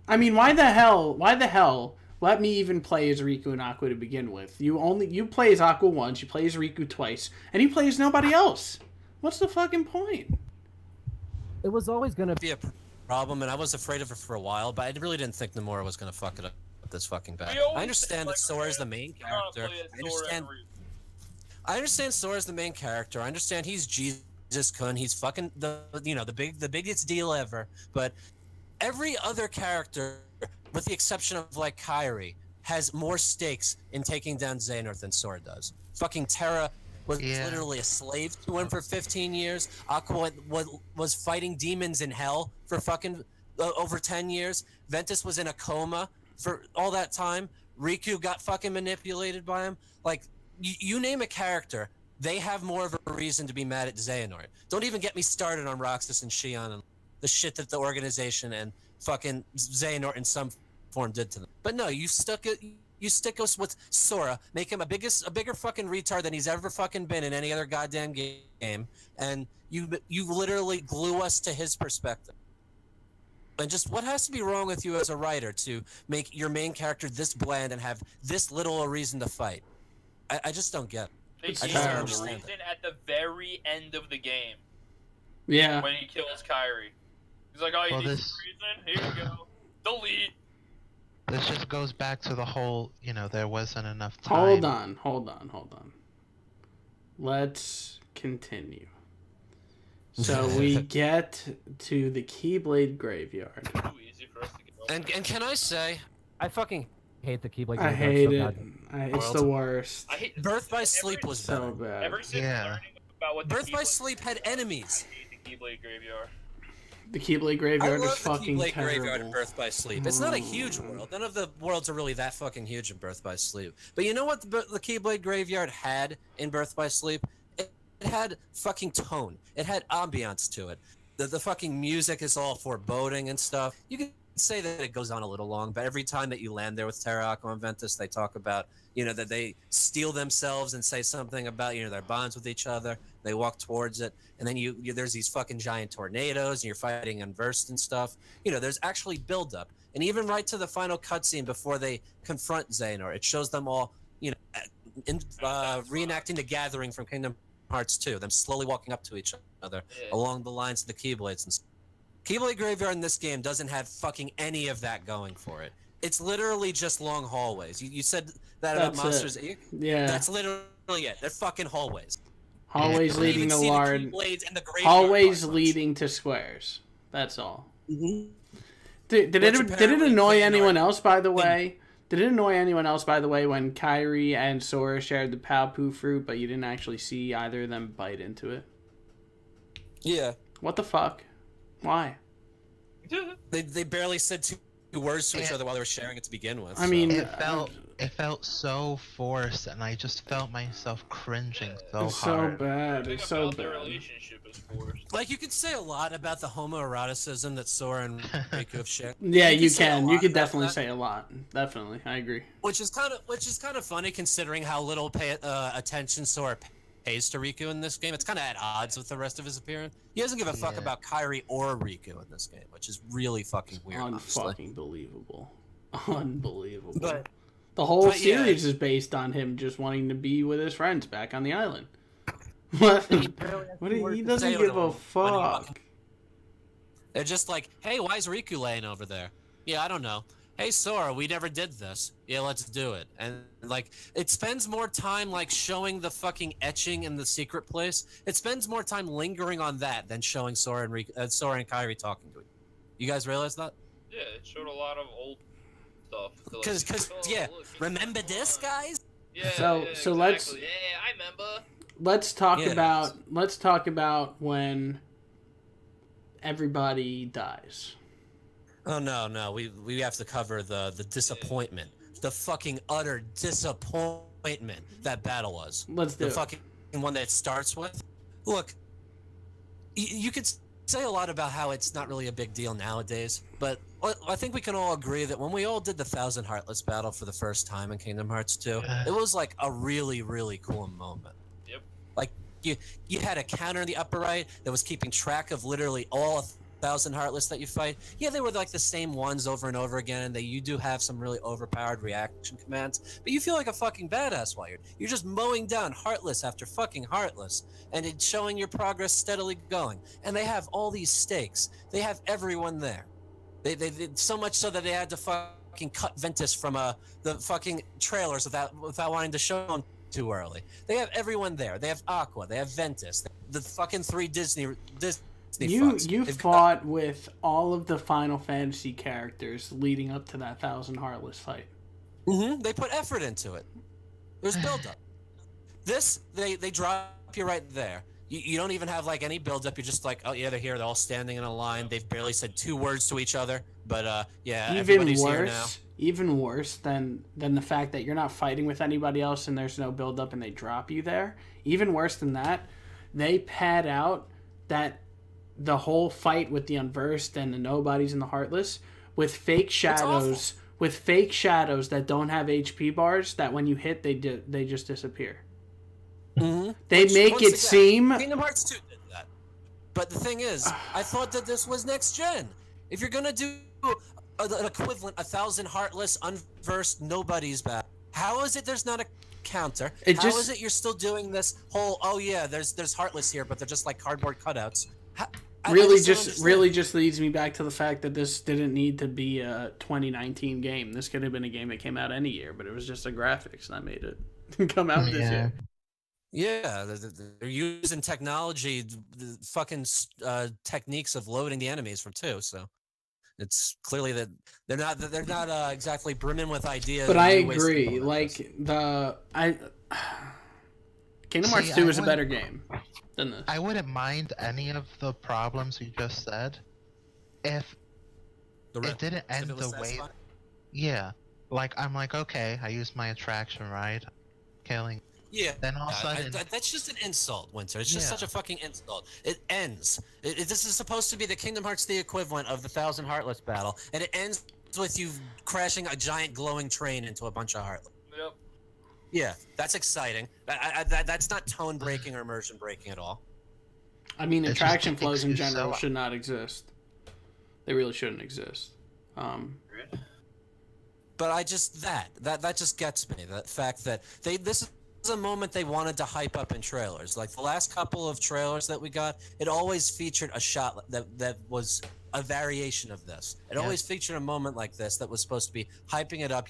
I mean, why the hell let me even play as Riku and Aqua to begin with? You play as Aqua once, you play as Riku twice, and you play as nobody else. What's the fucking point? It was always gonna Be a problem, and I was afraid of it for a while, but I really didn't think Nomura was going to fuck it up this fucking bad. We always I understand that say, Sora is the main we're gonna character. play as Sora and Ryu. I understand Sora's the main character. I understand he's Jesus Kun. He's fucking the biggest deal ever. But every other character, with the exception of like Kairi, has more stakes in taking down Xehanort than Sora does. Fucking Terra was literally a slave to him for 15 years. Aqua was fighting demons in hell for fucking over 10 years. Ventus was in a coma for all that time. Riku got fucking manipulated by him. Like, you name a character, they have more of a reason to be mad at Xehanort. Don't even get me started on Roxas and Xion and the shit that the organization and fucking Xehanort in some form did to them. But no, you stick us with Sora, make him a bigger fucking retard than he's ever fucking been in any other goddamn game, and you literally glue us to his perspective. And just what has to be wrong with you as a writer to make your main character this bland and have this little a reason to fight? I just don't get it. They I gave just him don't a understand reason at the very end of the game Yeah. when he kills Kairi. He's like, oh, you Well, need this- some reason? Here you go. Delete. This just goes back to the whole, there wasn't enough time. Hold on. Let's continue. So we get to the Keyblade Graveyard. Too easy for us to get over. And can I say, I fucking hate the Keyblade. I Graveyard hate so it. goddamn- It's the worst. I hate Birth by Sleep was So better. bad. Ever since Yeah. learning about what the Birth by Keyblade- Sleep had enemies. I hate the Keyblade Graveyard. The Keyblade I Graveyard is love the fucking Keyblade Graveyard in terrible. Birth by Sleep. It's not a huge world. None of the worlds are really that fucking huge in Birth by Sleep. But you know what the Keyblade Graveyard had in Birth by Sleep? It had fucking tone. It had ambiance to it. The fucking music is all foreboding and stuff. You can say that it goes on a little long, but every time that you land there with Terra, Aqua, and Ventus, they talk about, that they steal themselves and say something about, their bonds with each other. They walk towards it, and then there's these fucking giant tornadoes, and you're fighting unversed and stuff. There's actually build-up. And even right to the final cutscene before they confront Xehanort, it shows them all, reenacting the gathering from Kingdom Hearts 2, them slowly walking up to each other along the lines of the Keyblades. And Keyblade Graveyard in this game doesn't have fucking any of that going for it. It's literally just long hallways. You said that about That's Monsters it. Inc? Yeah. That's literally it. They're fucking hallways. Hallways You leading even to see the large. Keyblades and the graveyard Hallways parts. leading to squares. That's all. Mhm. Did Which it apparently annoy Xehanort- anyone else, by the way? Did it annoy anyone else, by the way, when Kairi and Sora shared the Paopu fruit, but you didn't actually see either of them bite into it? Yeah. What the fuck? Why? They barely said two words to each other while they were sharing it to begin with. I mean, It felt so forced, and I just felt myself cringing so it's so hard. bad. Everything It's so about their bad. relationship is forced. like you could say a lot about the homoeroticism that Sora and Riku have shared. Yeah, you say a can. You lot could about definitely that. say a lot. Definitely, I agree. Which is kind of funny considering how little attention Sora pays to Riku in this game. It's kind of at odds with the rest of his appearance. He doesn't give a fuck Yeah. about Kairi or Riku in this game, which is really fucking weird. honestly. Unfucking believable. Unbelievable. But- the whole but yeah. series is based on him just wanting to be with his friends back on the island. What? He doesn't say give to a him when he fuck. They're just like, hey, why is Riku laying over there? Yeah, I don't know. Hey, Sora, we never did this. Yeah, let's do it. And, like, it spends more time, like, showing the fucking etching in the secret place. It spends more time lingering on that than showing Sora and Kairi talking to each other. You guys realize that? Yeah, it showed a lot of old stuff. So, like, Because oh, yeah, look, remember this, guys? Yeah. So- yeah, so exactly. let's- Yeah, I remember. Let's talk Yeah. about when everybody dies. Oh no, we have to cover the disappointment, the fucking utter disappointment that battle was. Let's do The it. fucking one that it starts with. Look, you could say a lot about how it's not really a big deal nowadays, but I think we can all agree that when we all did the Thousand Heartless battle for the first time in Kingdom Hearts 2, it was like a really, really cool moment. Yep. Like you had a counter in the upper right that was keeping track of literally all 1,000 Heartless that you fight. Yeah, they were like the same ones over and over again, and you do have some really overpowered reaction commands, but you feel like a fucking badass while you're just mowing down Heartless after fucking Heartless, and it's showing your progress steadily going. And they have all these stakes. They have everyone there. They did so much so that they had to fucking cut Ventus from the fucking trailers without wanting to show them too early. They have everyone there. They have Aqua. They have Ventus. The fucking 3 Disney You fucks. They've fought with all of the Final Fantasy characters leading up to that 1,000 Heartless fight. They put effort into it. There's build-up. This, they drop you right there. You don't even have like any build-up. You're just like, oh yeah, they're here. They're all standing in a line. They've barely said 2 words to each other. But yeah, everybody's here now. Even worse than the fact that you're not fighting with anybody else and there's no build-up and they drop you there. Even worse than that, they pad out that the whole fight with the Unversed and the Nobodies and the Heartless with fake shadows, that don't have HP bars, that when you hit they just disappear. They make it seem Kingdom Hearts 2 did that. But the thing is, I thought that this was next gen. If you're gonna do an equivalent 1,000 Heartless Unversed Nobodies battle, how is it there's not a counter? How is it you're still doing this whole, oh yeah, there's Heartless here, but they're just like cardboard cutouts? really just leads me back to the fact that this didn't need to be a 2019 game. This could have been a game that came out any year, but it was just the graphics that made it come out this year. Yeah, they're using technology, the fucking techniques of loading the enemies from 2, so it's clearly that they're not exactly brimming with ideas. But I agree, like Kingdom Hearts 2 is a better game than this. I wouldn't mind any of the problems you just said if it didn't end the way. Yeah, like I'm like, okay, I used my attraction, right? Killing. Yeah. Then all of a sudden, that's just an insult, Winter. It's just such a fucking insult. It ends. This is supposed to be the Kingdom Hearts 3 equivalent of the 1,000 Heartless battle, and it ends with you crashing a giant glowing train into a bunch of Heartless. Yep. Yeah, that's exciting. That's not tone breaking or immersion breaking at all. I mean, attraction flows in general should not exist. They really shouldn't exist. But that just gets me. The fact that this is a moment they wanted to hype up in trailers. Like the last couple of trailers that we got, it always featured a shot that was a variation of this. It always featured a moment like this that was supposed to be hyping it up.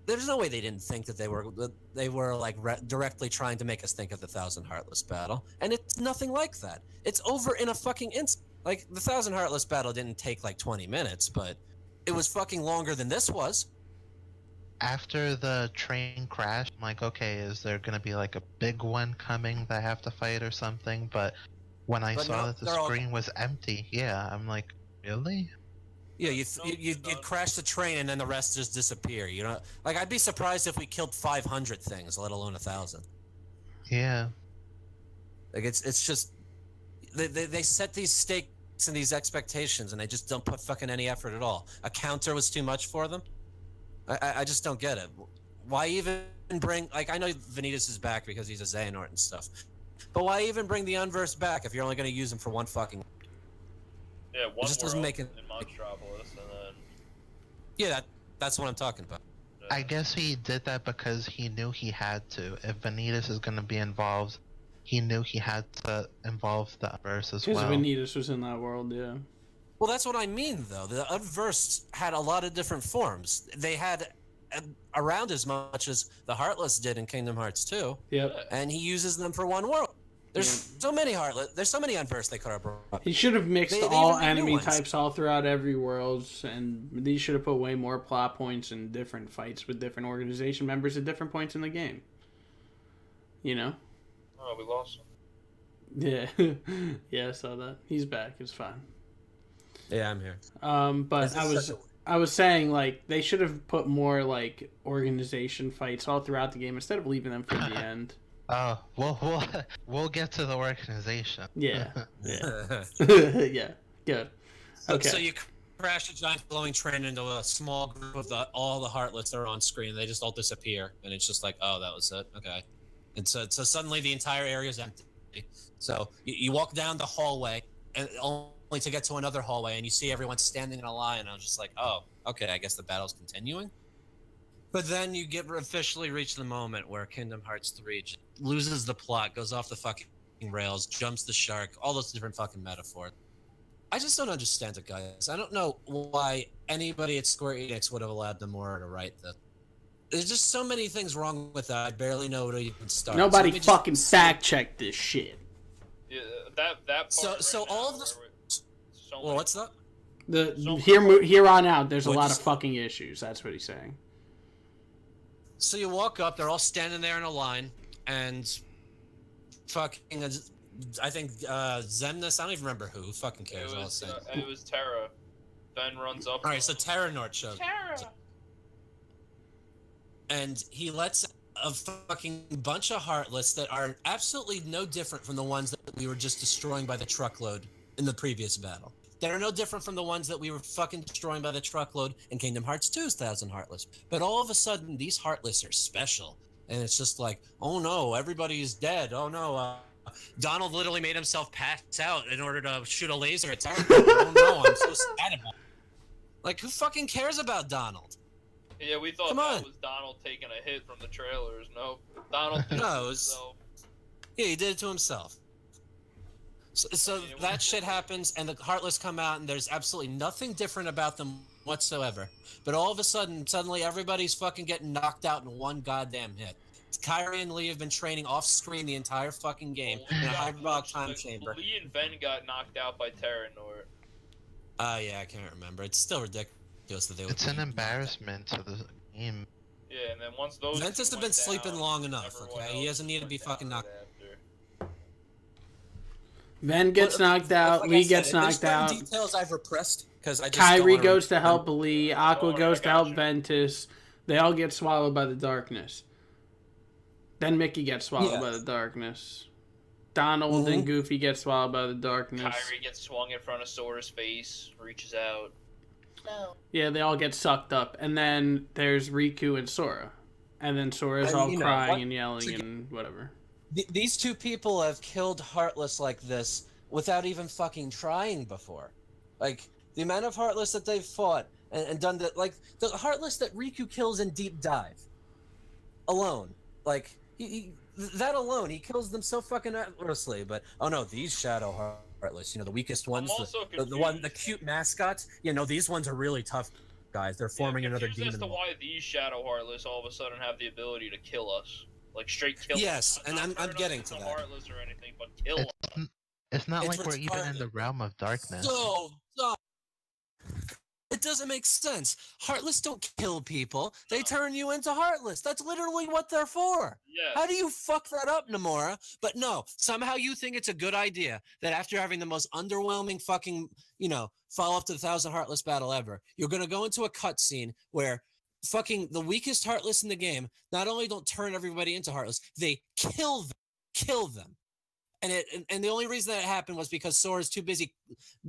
There's no way they didn't think that they were like directly trying to make us think of the 1,000 Heartless battle, and it's nothing like that. It's over in a fucking instant. Like the 1,000 Heartless battle didn't take like 20 minutes, but it was fucking longer than this was. After the train crash, I'm like, okay, is there gonna be like a big one coming that I have to fight or something? But when I saw that the screen was empty, I'm like, really? Yeah, you crash the train and then the rest just disappear. You know, like I'd be surprised if we killed 500 things, let alone 1,000. Yeah. Like it's just they set these stakes and these expectations and they just don't put fucking any effort at all. A counter was too much for them. I just don't get it. Why even bring, like, I know Vanitas is back because he's a Xehanort and stuff, but why even bring the Unversed back if you're only going to use him for one fucking... Yeah, one it just doesn't make it... in Monstropolis, and then... Yeah, that's what I'm talking about. I guess he did that because he knew he had to. If Vanitas is going to be involved, he knew he had to involve the Unversed as well. Because Vanitas was in that world, yeah. Well, that's what I mean, though. The Unversed had a lot of different forms. They had around as much as the Heartless did in Kingdom Hearts 2. Yep. And he uses them for one world. There's so many Heartless. There's so many Unversed they could have brought. He should have mixed They all even made new enemy ones. types all throughout every world, and these should have put way more plot points and different fights with different organization members at different points in the game. You know? Oh, we lost him. Yeah. Yeah, I saw that. He's back. It's fine. Yeah, I'm here. But I was saying, like, they should have put more, like, organization fights all throughout the game instead of leaving them for the end. Oh, we'll get to the organization. Yeah. Yeah. Yeah. Good. Okay. So you crash a giant glowing train into a small group of all the Heartless that are on screen. They just all disappear, and it's just like, oh, that was it. Okay. And so suddenly the entire area is empty. So you walk down the hallway, and only to get to another hallway, and you see everyone standing in a line. And I was just like, oh, okay, I guess the battle's continuing. But then you officially reach the moment where Kingdom Hearts 3 just loses the plot, goes off the fucking rails, jumps the shark, all those different fucking metaphors. I just don't understand it, guys. I don't know why anybody at Square Enix would have allowed Nomura to write this. There's just so many things wrong with that. I barely know where to even start. Nobody fucking fact-checked this shit. Yeah, that part. So right all now of this. where so Well, many- what's that? Here on out, there's a What lot just- of fucking issues. That's what he's saying. So you walk up, they're all standing there in a line, and fucking, I think Zemnis, I don't even remember who fucking cares. It was Terra. Ben runs up. All right, so Terranort shows. Terra. And he lets a fucking bunch of Heartless that are absolutely no different from the ones that we were just destroying by the truckload in the previous battle. That are no different from the ones that we were fucking destroying by the truckload in Kingdom Hearts 2's Thousand Heartless. But all of a sudden, these Heartless are special. And it's just like, oh no, everybody is dead. Oh no, Donald literally made himself pass out in order to shoot a laser at Terra. Oh no, I'm so sad about it. Like, who fucking cares about Donald? Yeah, we thought that was Donald taking a hit from the trailers. No, Donald did it to himself. Yeah, he did it to himself. So that shit happens, and the Heartless come out, and there's absolutely nothing different about them whatsoever. But all of a sudden, suddenly everybody's fucking getting knocked out in one goddamn hit. Kyrie and Lee have been training off-screen the entire fucking game in a hyperbolic time chamber. Lee and Ben got knocked out by Terranort. Yeah, I can't remember. It's still ridiculous that they would. It's an embarrassment to the game. Yeah, and then once those Ventus have been sleeping down, long enough, everyone okay? He else doesn't need to be went fucking down knocked. after. Ven gets knocked out. Lee gets knocked out. Details I've repressed because I just Kyrie don't goes to help Oh, Lee. Aqua goes to help Ventus. They all get swallowed by the darkness. Then Mickey gets swallowed by the darkness. Donald and Goofy get swallowed by the darkness. Kyrie gets swung in front of Sora's face, reaches out. No. Yeah, they all get sucked up. And then there's Riku and Sora. And then Sora's all crying and yelling and whatever. These two people have killed Heartless like this without even fucking trying before. Like, the amount of Heartless that they've fought and done that, like, the Heartless that Riku kills in Deep Dive. Alone. Like, that alone, he kills them so fucking effortlessly, but, oh no, these Shadow Heartless, you know, the weakest ones, the cute mascots, you know, these ones are really tough guys. They're forming another demon. As to why these Shadow Heartless all of a sudden have the ability to kill us. Like, straight kill us. Yes, and I'm getting to that. Heartless or anything, but kill us. It's not like we're even in the realm of darkness. So dumb. It doesn't make sense. Heartless don't kill people. They turn you into Heartless. That's literally what they're for. Yeah. How do you fuck that up, Nomura? But no, somehow you think it's a good idea that after having the most underwhelming fucking, you know, follow-up to the 1,000 Heartless battle ever, you're going to go into a cutscene where fucking the weakest Heartless in the game not only don't turn everybody into Heartless, they kill them. Kill them. And the only reason that happened was because Sora's too busy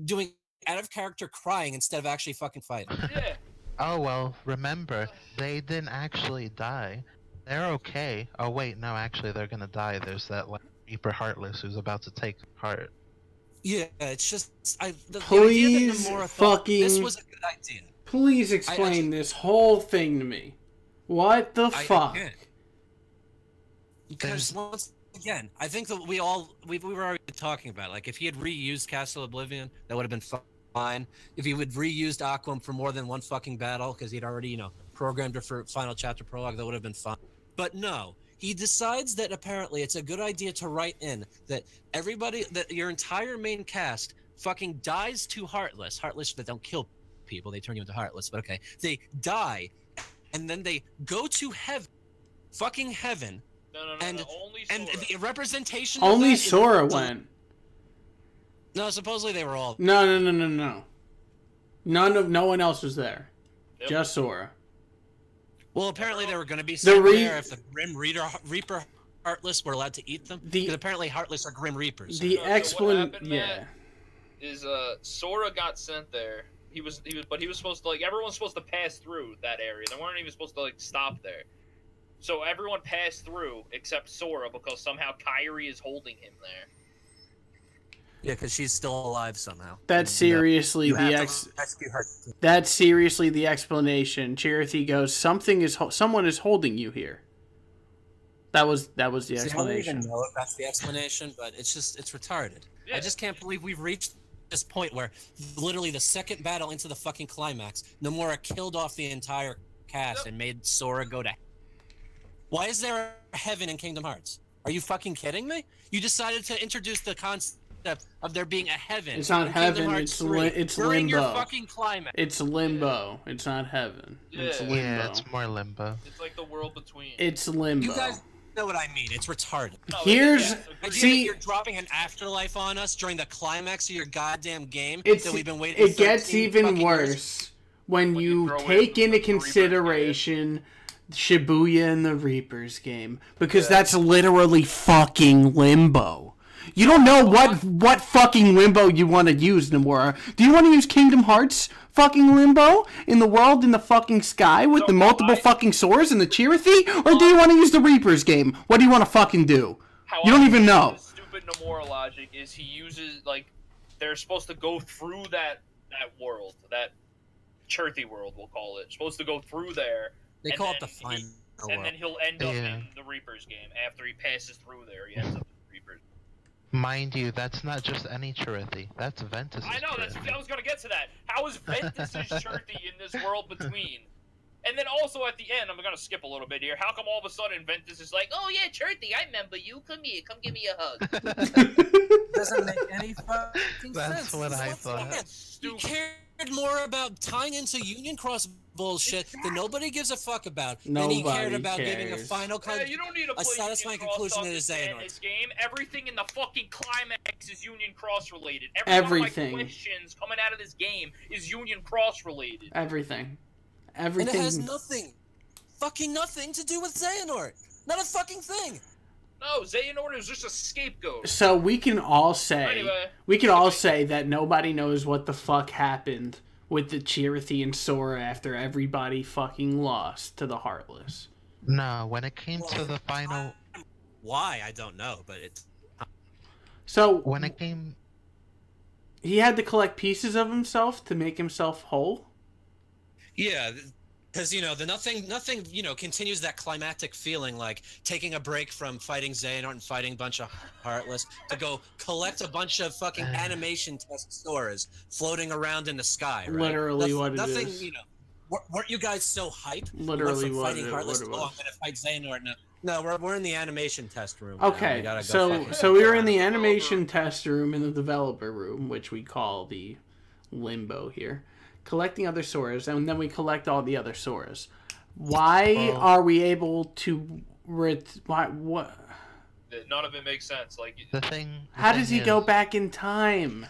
doing out of character crying instead of actually fucking fighting. Yeah. Oh well, remember, they didn't actually die. They're okay. Oh wait, no, actually they're gonna die. There's that like Reaper Heartless who's about to take heart. Yeah, it's just the Please idea that Nomura thought this was a good idea. Please explain this whole thing to me. What the fuck? Because once again, I think that we were already talking about it. Like if he had reused Castle Oblivion, that would have been fine. If he would reused Aquam for more than one fucking battle, because he'd already, you know, programmed her for Final Chapter Prologue, that would have been fine. But no, he decides that apparently it's a good idea to write in that everybody, that your entire main cast fucking dies to Heartless. Heartless, that don't kill people, they turn you into Heartless, but okay. They die, and then they go to heaven, fucking heaven. No, only and Sora. the representation Only of that Sora is, went. No, supposedly they were all. No. No one else was there. Yep. Just Sora. Well, apparently they were going to be sent there if the Grim Reaper Heartless were allowed to eat them. Because apparently Heartless are Grim Reapers. The So what happened, yeah. Matt, is Sora got sent there. He was supposed to, like, everyone's supposed to pass through that area. They weren't even supposed to, like, stop there. So everyone passed through except Sora because somehow Kairi is holding him there. Yeah, because she's still alive somehow. That's seriously That's seriously the explanation. Chirithy goes, someone is holding you here. That was the explanation. I don't even know if that's the explanation, but it's retarded. Yeah. I just can't believe we've reached this point where literally the second battle into the fucking climax, Nomura killed off the entire cast and made Sora go to. Why is there a heaven in Kingdom Hearts? Are you fucking kidding me? You decided to introduce the concept of there being a heaven. It's not heaven. It's limbo. Your fucking climax. It's limbo. Yeah. It's not heaven. Yeah. It's limbo. Yeah, it's more limbo. It's like the world between. It's limbo. You guys know what I mean. It's retarded. See, you're dropping an afterlife on us during the climax of your goddamn game that we've been waiting. It gets even worse when you take into consideration Shibuya and the Reapers game, because that's literally fucking limbo. You don't know what fucking limbo you want to use, Nomura. Do you want to use Kingdom Hearts fucking limbo in the world in the fucking sky with the multiple fucking swords and the Chirithy? Or do you want to use the Reapers game? What do you want to fucking do? You don't even know. The stupid Nomura logic is he uses, like, they're supposed to go through that world, that Chirithy world, we'll call it. Supposed to go through there. They call it the final world. And then he'll end up in the Reapers game after he passes through there. He ends up in the Reapers. Mind you, that's not just any Chirithy. That's Ventus's I know, I was gonna get to that. How is Ventus's Chirithy in this world between? And then also at the end, I'm gonna skip a little bit here. How come all of a sudden Ventus is like, "Oh yeah, Chirithy, I remember you. Come here, come give me a hug." Doesn't make any fucking sense. That's what I thought. You cared more about tying into Union Cross bullshit that nobody gives a fuck about. Then he cared about giving a final you don't need a satisfying conclusion to his this game. Everything in the fucking climax is Union Cross related. Everything. One of my questions coming out of this game is Union Cross related. Everything. And it has fucking nothing to do with Xehanort. Not a fucking thing. No, Xehanort is just a scapegoat. So we can all say, that nobody knows what the fuck happened with the Chirithy and Sora after everybody fucking lost to the Heartless. No, when it came to the final... Why? I don't know, but it's... So... When it came... He had to collect pieces of himself to make himself whole? Yeah, because, you know, nothing, you know, continues that climactic feeling, like taking a break from fighting Xehanort and fighting a bunch of Heartless to go collect a bunch of fucking animation test Soras floating around in the sky, right? Literally what it nothing, is. You know, weren't you guys so hyped? Literally what it Heartless? was. Oh, I'm gonna fight Xehanort now. No, we're in the animation test room. Okay, so we were in the animation test room in the developer room, which we call the limbo here, collecting other Soras, and then we collect all the other Soras. Why are we able to... what? None of it makes sense. Like how does he go back in time?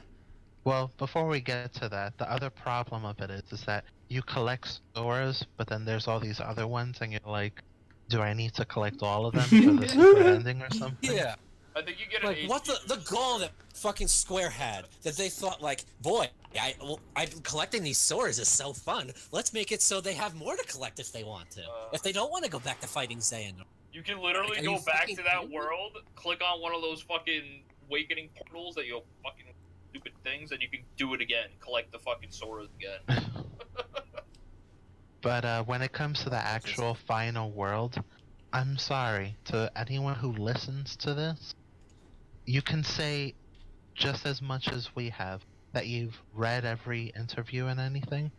Well, before we get to that, the other problem of it is that you collect Soras, but then there's all these other ones, and you're like, do I need to collect all of them for the secret ending or something? Yeah. I think you get like, what the goal that fucking Square had, that they thought, like, boy, I'm collecting these Soras is so fun. Let's make it so they have more to collect if they want to. If they don't want to go back to fighting Xehanort. You can literally go back to that world, click on one of those fucking awakening portals that you'll fucking stupid things, and you can do it again. Collect the fucking Soras again. But when it comes to the actual final world, I'm sorry to anyone who listens to this. You can say just as much as we have that you've read every interview and anything.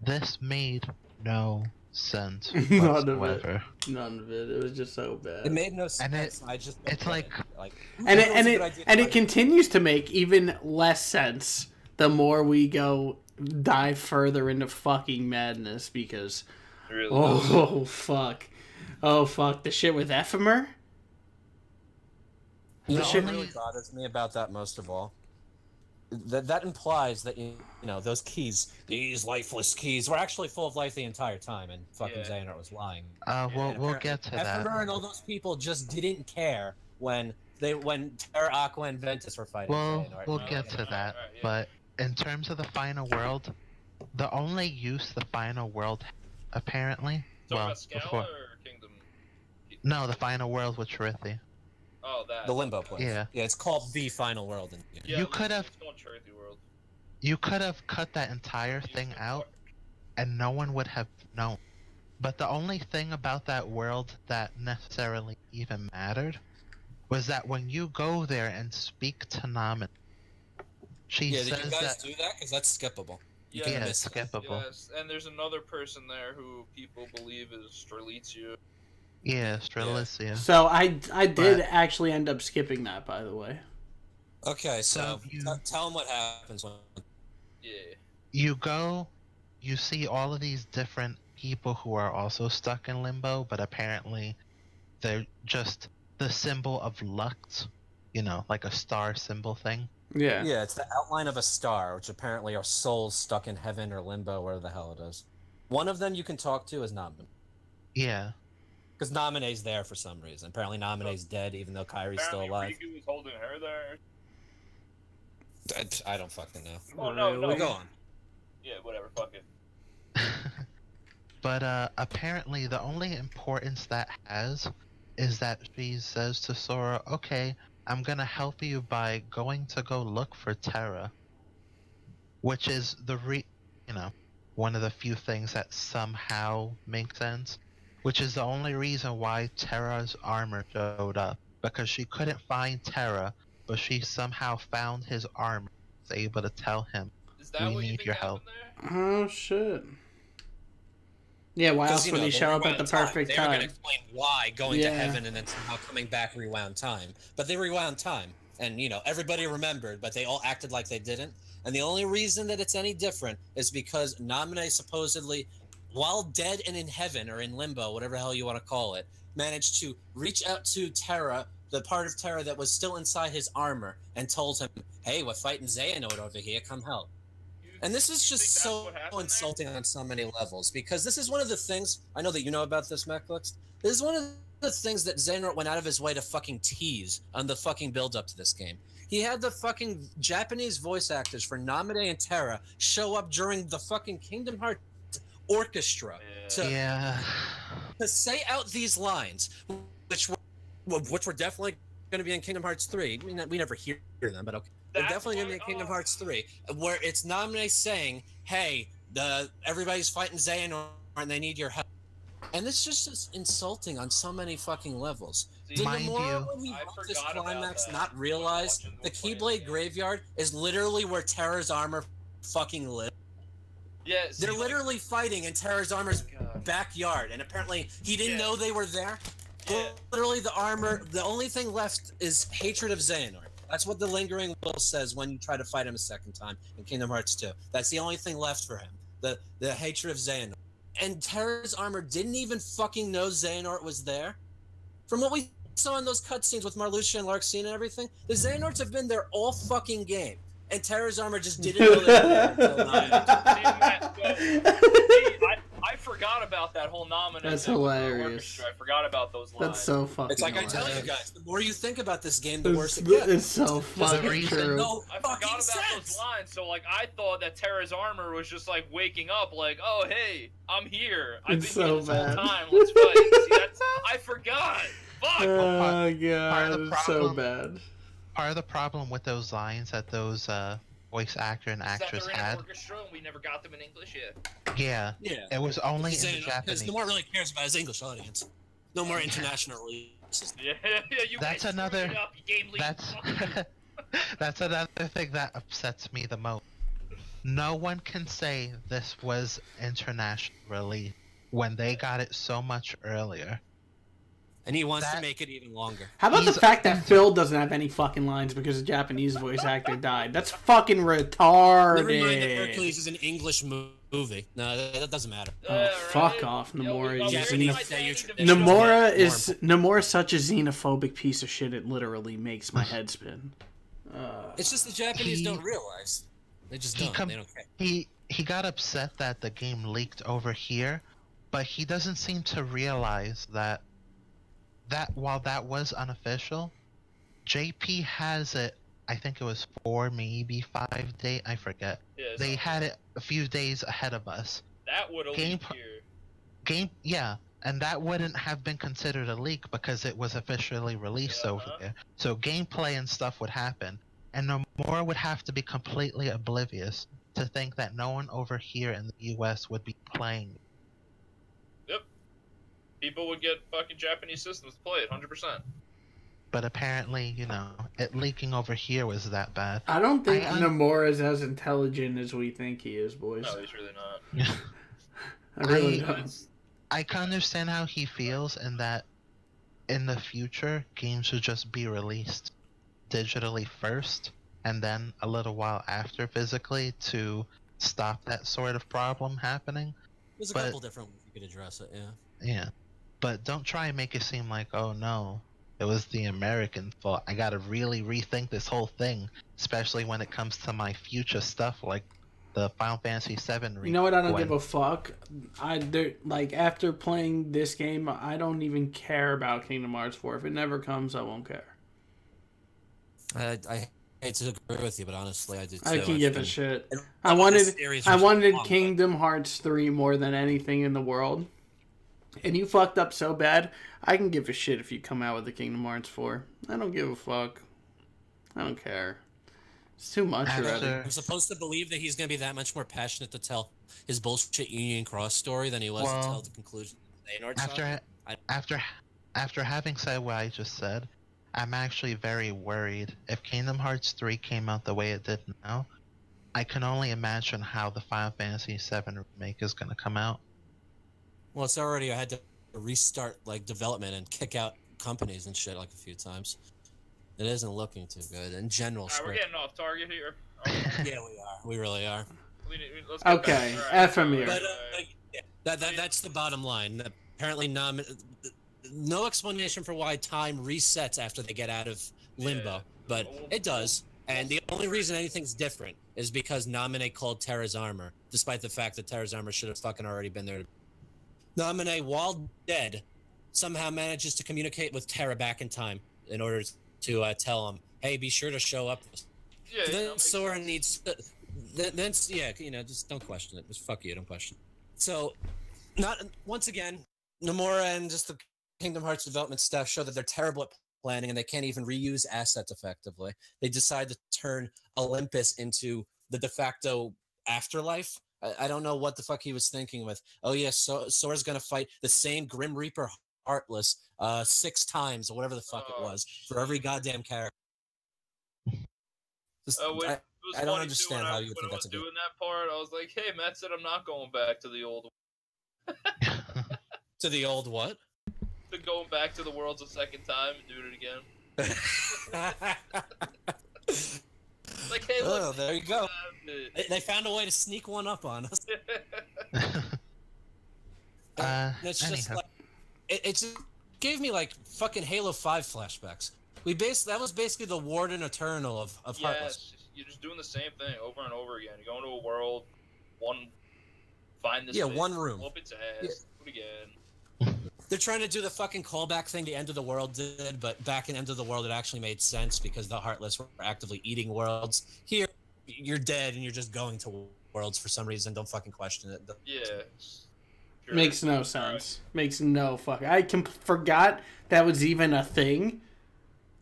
This made no sense None of it. whatsoever. None of it. It was just so bad. It made no sense. And it- I just it's like- and it continues to make even less sense the more we go dive further into fucking madness because Really does. oh fuck the shit with Ephemer. You know The what only- really bothers me about that most of all? That implies that you know those keys, these lifeless keys, were actually full of life the entire time, and fucking Yeah. Xehanort was lying. We'll And get to that. Ephemer and all those people just didn't care when Terra, Aqua, and Ventus were fighting Xehanort. We'll Alright, get to alright, that. alright, yeah. But in terms of the final world, the only use the final world apparently, Talking well, about Scala before or Kingdom? no, the final world with Shrithi. Oh, that. The Limbo place. Yeah. Yeah, it's called the final world. Yeah, You let's- could have- let's go on Charity World. You could have cut that entire thing out, and no one would have known. But the only thing about that world that necessarily even mattered was that when you go there and speak to Namen, she Yeah, did says you guys that do that? Because that's skippable. You Yeah, can it's miss it. skippable. Yes, and there's another person there who people believe is Strelitzia. Yeah, Strelitzia. So I did But- actually end up skipping that, by the way. Okay, so So you- tell them what happens when. Yeah. You go, you see all of these different people who are also stuck in limbo, but apparently they're just the symbol of Lux, you know, like a star symbol thing. Yeah. Yeah, it's the outline of a star, which apparently are souls stuck in heaven or limbo, wherever the hell it is. One of them you can talk to is Namen. Yeah. Because Namine's there for some reason. Apparently Namine's dead, even though Kyrie's still alive. Apparently Riku was holding her there. I don't fucking know. Oh, no, no. We'll go on. Yeah, whatever, fuck it. But apparently the only importance that has is that she says to Sora, okay, I'm gonna help you by going to go look for Terra. Which is one of the few things that somehow make sense. Which is the only reason why Terra's armor showed up. Because she couldn't find Terra, but she somehow found his armor. Was able to tell him, Is that We what you need think your happened help. there? Oh shit. Yeah, why else would he show up at the perfect They were going time? to explain why going to Yeah. heaven and then somehow coming back rewound time. But they rewound time. And, everybody remembered, but they all acted like they didn't. And the only reason that it's any different is because Namine supposedly, while dead and in heaven or in limbo, whatever the hell you want to call it, managed to reach out to Terra, the part of Terra that was still inside his armor, and told him, hey, we're fighting Xehanort over here, come help. And this is You just think that's so what happened there? insulting on so many levels, because this is one of the things, I know that you know about this, Mechlix, this is one of the things that Xehanort went out of his way to fucking tease on the fucking build-up to this game. He had the fucking Japanese voice actors for Namine and Terra show up during the fucking Kingdom Hearts orchestra yeah. to say out these lines, which were definitely going to be in Kingdom Hearts 3. We never hear them, but okay. They're That's definitely going to be in why- Kingdom oh. Hearts 3, where it's Namine saying, hey, everybody's fighting Xehanort and they need your help. And it's just insulting on so many fucking levels. See, Did Mind Nomura, you- when he I wrote this forgot about climax, that. not realize Watching the the Keyblade play. Graveyard is literally where Terra's armor fucking lives? Yeah, see, They're like- literally fighting in Terra's armor's God. backyard, and apparently he didn't Yeah. know they were there. Yeah. Literally, the armor, the only thing left is hatred of Xehanort. That's what the Lingering Will says when you try to fight him a second time in Kingdom Hearts 2. That's the only thing left for him, the hatred of Xehanort. And Terra's armor didn't even fucking know Xehanort was there. From what we saw in those cutscenes with Marluxia and Larxene and everything, the Xehanorts have been there all fucking game. And Terra's armor just didn't know they were there until now. I forgot about that whole nomination. That's hilarious. I forgot about those lines. That's so fucking It's like I tell you hilarious. guys, the more you think about this game, the worse It's, it gets. it's so fucking reason- true. No I fucking forgot about sense. those lines, so like I thought that Terra's armor was just like waking up, like, oh hey, I'm here. I've It's been so here this whole bad. time. Let's fight. See, I forgot. Fuck. Oh part of god, the it's so problem- bad. Part of the problem with those lines that those voice actor and Is that actress they're in an had, orchestra and we never got them in English yet. yeah, Yeah. it was only in the Because Japanese. Nomura really cares about his English audience. No more international releases. Yeah, you That's guys screwed another- it up, you game leak. That's Fuck you. that's another thing that upsets me the most. No one can say this was international release when they got it so much earlier. And he wants to That- make it even longer. How about the He's- fact that Phil doesn't have any fucking lines because the Japanese voice actor died? That's fucking retarded. Never mind that Hercules is an English movie. No, that doesn't matter. Oh, fuck off, Yo, Nomura. I'm You very Japanese- excited you- to you- be- Nomura Yeah, is Nomura's such a xenophobic piece of shit. It literally makes my head spin. It's just the Japanese He- don't realize. They just he don't. com- They don't care. He got upset that the game leaked over here, but he doesn't seem to realize that while that was unofficial, JP has it. I think it was 4, maybe 5 days. I forget. Yeah, They so had it a few days ahead of us. that would have Game- leaked here. And that wouldn't have been considered a leak because it was officially released over Uh-huh. there. So gameplay and stuff would happen, and Nomura would have to be completely oblivious to think that no one over here in the US would be playing. Yep. People would get fucking Japanese systems to play it, 100%. But apparently, it leaking over here was that bad. I don't think I- Nomura's as intelligent as we think he is, boys. No, he's really not. I really I- don't. I can understand how he feels, and that in the future, games should just be released digitally first, and then a little while after physically to stop that sort of problem happening. There's a But- couple different ways you could address it, yeah. Yeah. But don't try and make it seem like, oh no, it was the American fault. I gotta really rethink this whole thing, especially when it comes to my future stuff like the Final Fantasy VII remake. You know what? I don't give a fuck. After playing this game, I don't even care about Kingdom Hearts 4. If it never comes, I won't care. I hate to agree with you, but honestly, I do too. I can give a been- shit. and I all this wanted series I was wanted long, but- Kingdom Hearts 3 more than anything in the world. And you fucked up so bad, I can give a shit if you come out with the Kingdom Hearts 4. I don't give a fuck. I don't care. It's too much already. After, I'm supposed to believe that he's going to be that much more passionate to tell his bullshit Union Cross story than he was to Well, tell the conclusion of the Xehanort saga. after having said what I just said, I'm actually very worried. If Kingdom Hearts 3 came out the way it did now, I can only imagine how the Final Fantasy VII remake is going to come out. Well, it's already, I had to restart development and kick out companies and shit a few times. It isn't looking too good in general. Alright, we're Square- getting off target here. Yeah, we are. We really are. Let's get Okay, back. Alright, Ephemera. But yeah, that's the bottom line. Apparently, no explanation for why time resets after they get out of limbo, Yeah. but it does. And the only reason anything's different is because Naminé called Terra's armor, despite the fact that Terra's armor should have fucking already been there. Naminé, while dead, somehow manages to communicate with Terra back in time in order to tell him, "Hey, be sure to show up." Yeah, Then Sora needs to, then just don't question it. Just fuck you, don't question it. So, not once again, Nomura and just the Kingdom Hearts development staff show that they're terrible at planning and they can't even reuse assets effectively. They decide to turn Olympus into the de facto afterlife. I don't know what the fuck he was thinking with. Oh yes, Sora's gonna fight the same Grim Reaper Heartless 6 times or whatever the fuck it was for every goddamn character. Just, It was I don't funny, understand too, how when you would when think I that's was a good. doing that part. I was like, "Hey, Matt said I'm not going back to the old, To the old what? to going back to the worlds a second time and doing it again." Like, hey, look, Oh, there you go. it. They found a way to sneak one up on us. It's just anyhow. like it just gave me fucking Halo 5 flashbacks. That was basically the Warden Eternal of Heartless. Yes, you're just doing the same thing over and over again. You're going to a world, find this. Yeah, thing, one room. Whoop its ass. Yeah. Do it again. They're trying to do the fucking callback thing the End of the World did, but back in End of the World it actually made sense because the Heartless were actively eating worlds. Here, you're dead and you're just going to worlds for some reason. Don't fucking question it. Yeah. Sure. Makes no sense. Makes no fuck. I forgot that was even a thing.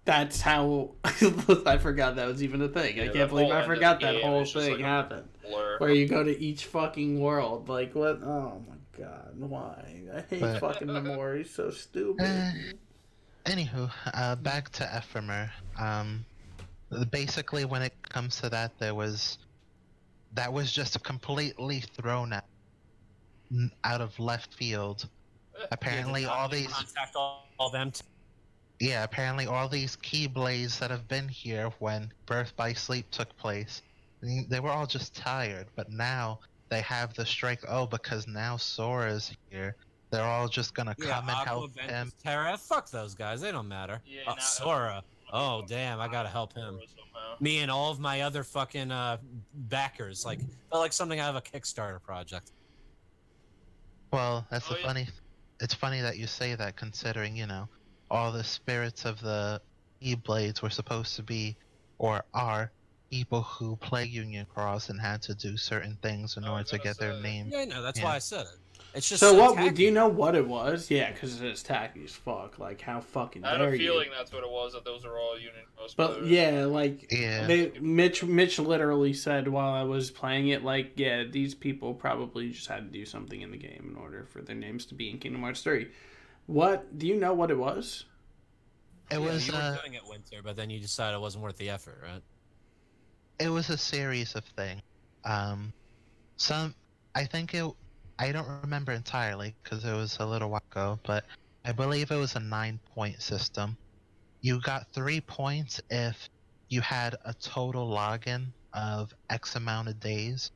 That's how I forgot that was even a thing. I Yeah, can't that believe whole I end of the forgot that game whole is just thing like a happened. Blur. Where you go to each fucking world. Like what? Oh my god, why? I hate But- fucking Nomura. He's so stupid. Anywho, back to Ephemer. Basically, when it comes to that was just completely thrown out. out of left field. Apparently, all these contact all them. yeah, apparently all these Keyblades that have been here when Birth by Sleep took place, they were all just tired. But now they have the strength. Oh, because now Sora's here. They're all just gonna come and help him. Terra, fuck those guys. They don't matter. Yeah, Oh, Sora. Oh, damn, I gotta help him. Me and all of my other fucking backers. Like, felt like something out of a Kickstarter project. Well, that's funny. It's funny that you say that, considering, you know, all the spirits of the Keyblades were supposed to be, or are, people who play Union Cross and had to do certain things in order to get their name. Yeah, I know. That's why I said it. It's just so what? tacky. Do you know what it was? Yeah, because it's tacky as fuck. Like, how fucking dare you? I had a feeling that's what it was. That those are all Union Cross. But yeah, like yeah. Mitch literally said while I was playing it, like, yeah, these people probably just had to do something in the game in order for their names to be in Kingdom Hearts 3. What? Do you know what it was? It was. You were doing it Winter, but then you decided it wasn't worth the effort, right? It was a series of things. I don't remember entirely because it was a little while ago, but I believe it was a 9-point system. You got 3 points if you had a total login of X amount of days.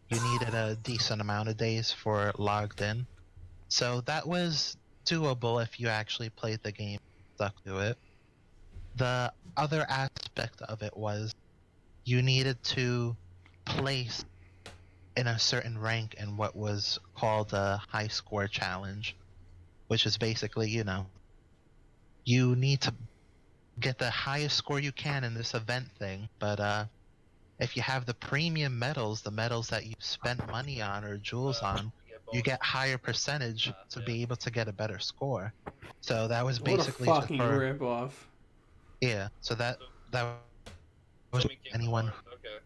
You needed a decent amount of days for logged in. So that was doable if you actually played the game and stuck to it. The other aspect of it was you needed to place in a certain rank in what was called a high score challenge, which is basically, you know, you need to get the highest score you can in this event thing, but if you have the premium medals, the medals that you spent money on or jewels on, you get higher percentage to be able to get a better score. So that was basically what a fucking rip off. Yeah, so that was anyone. Okay.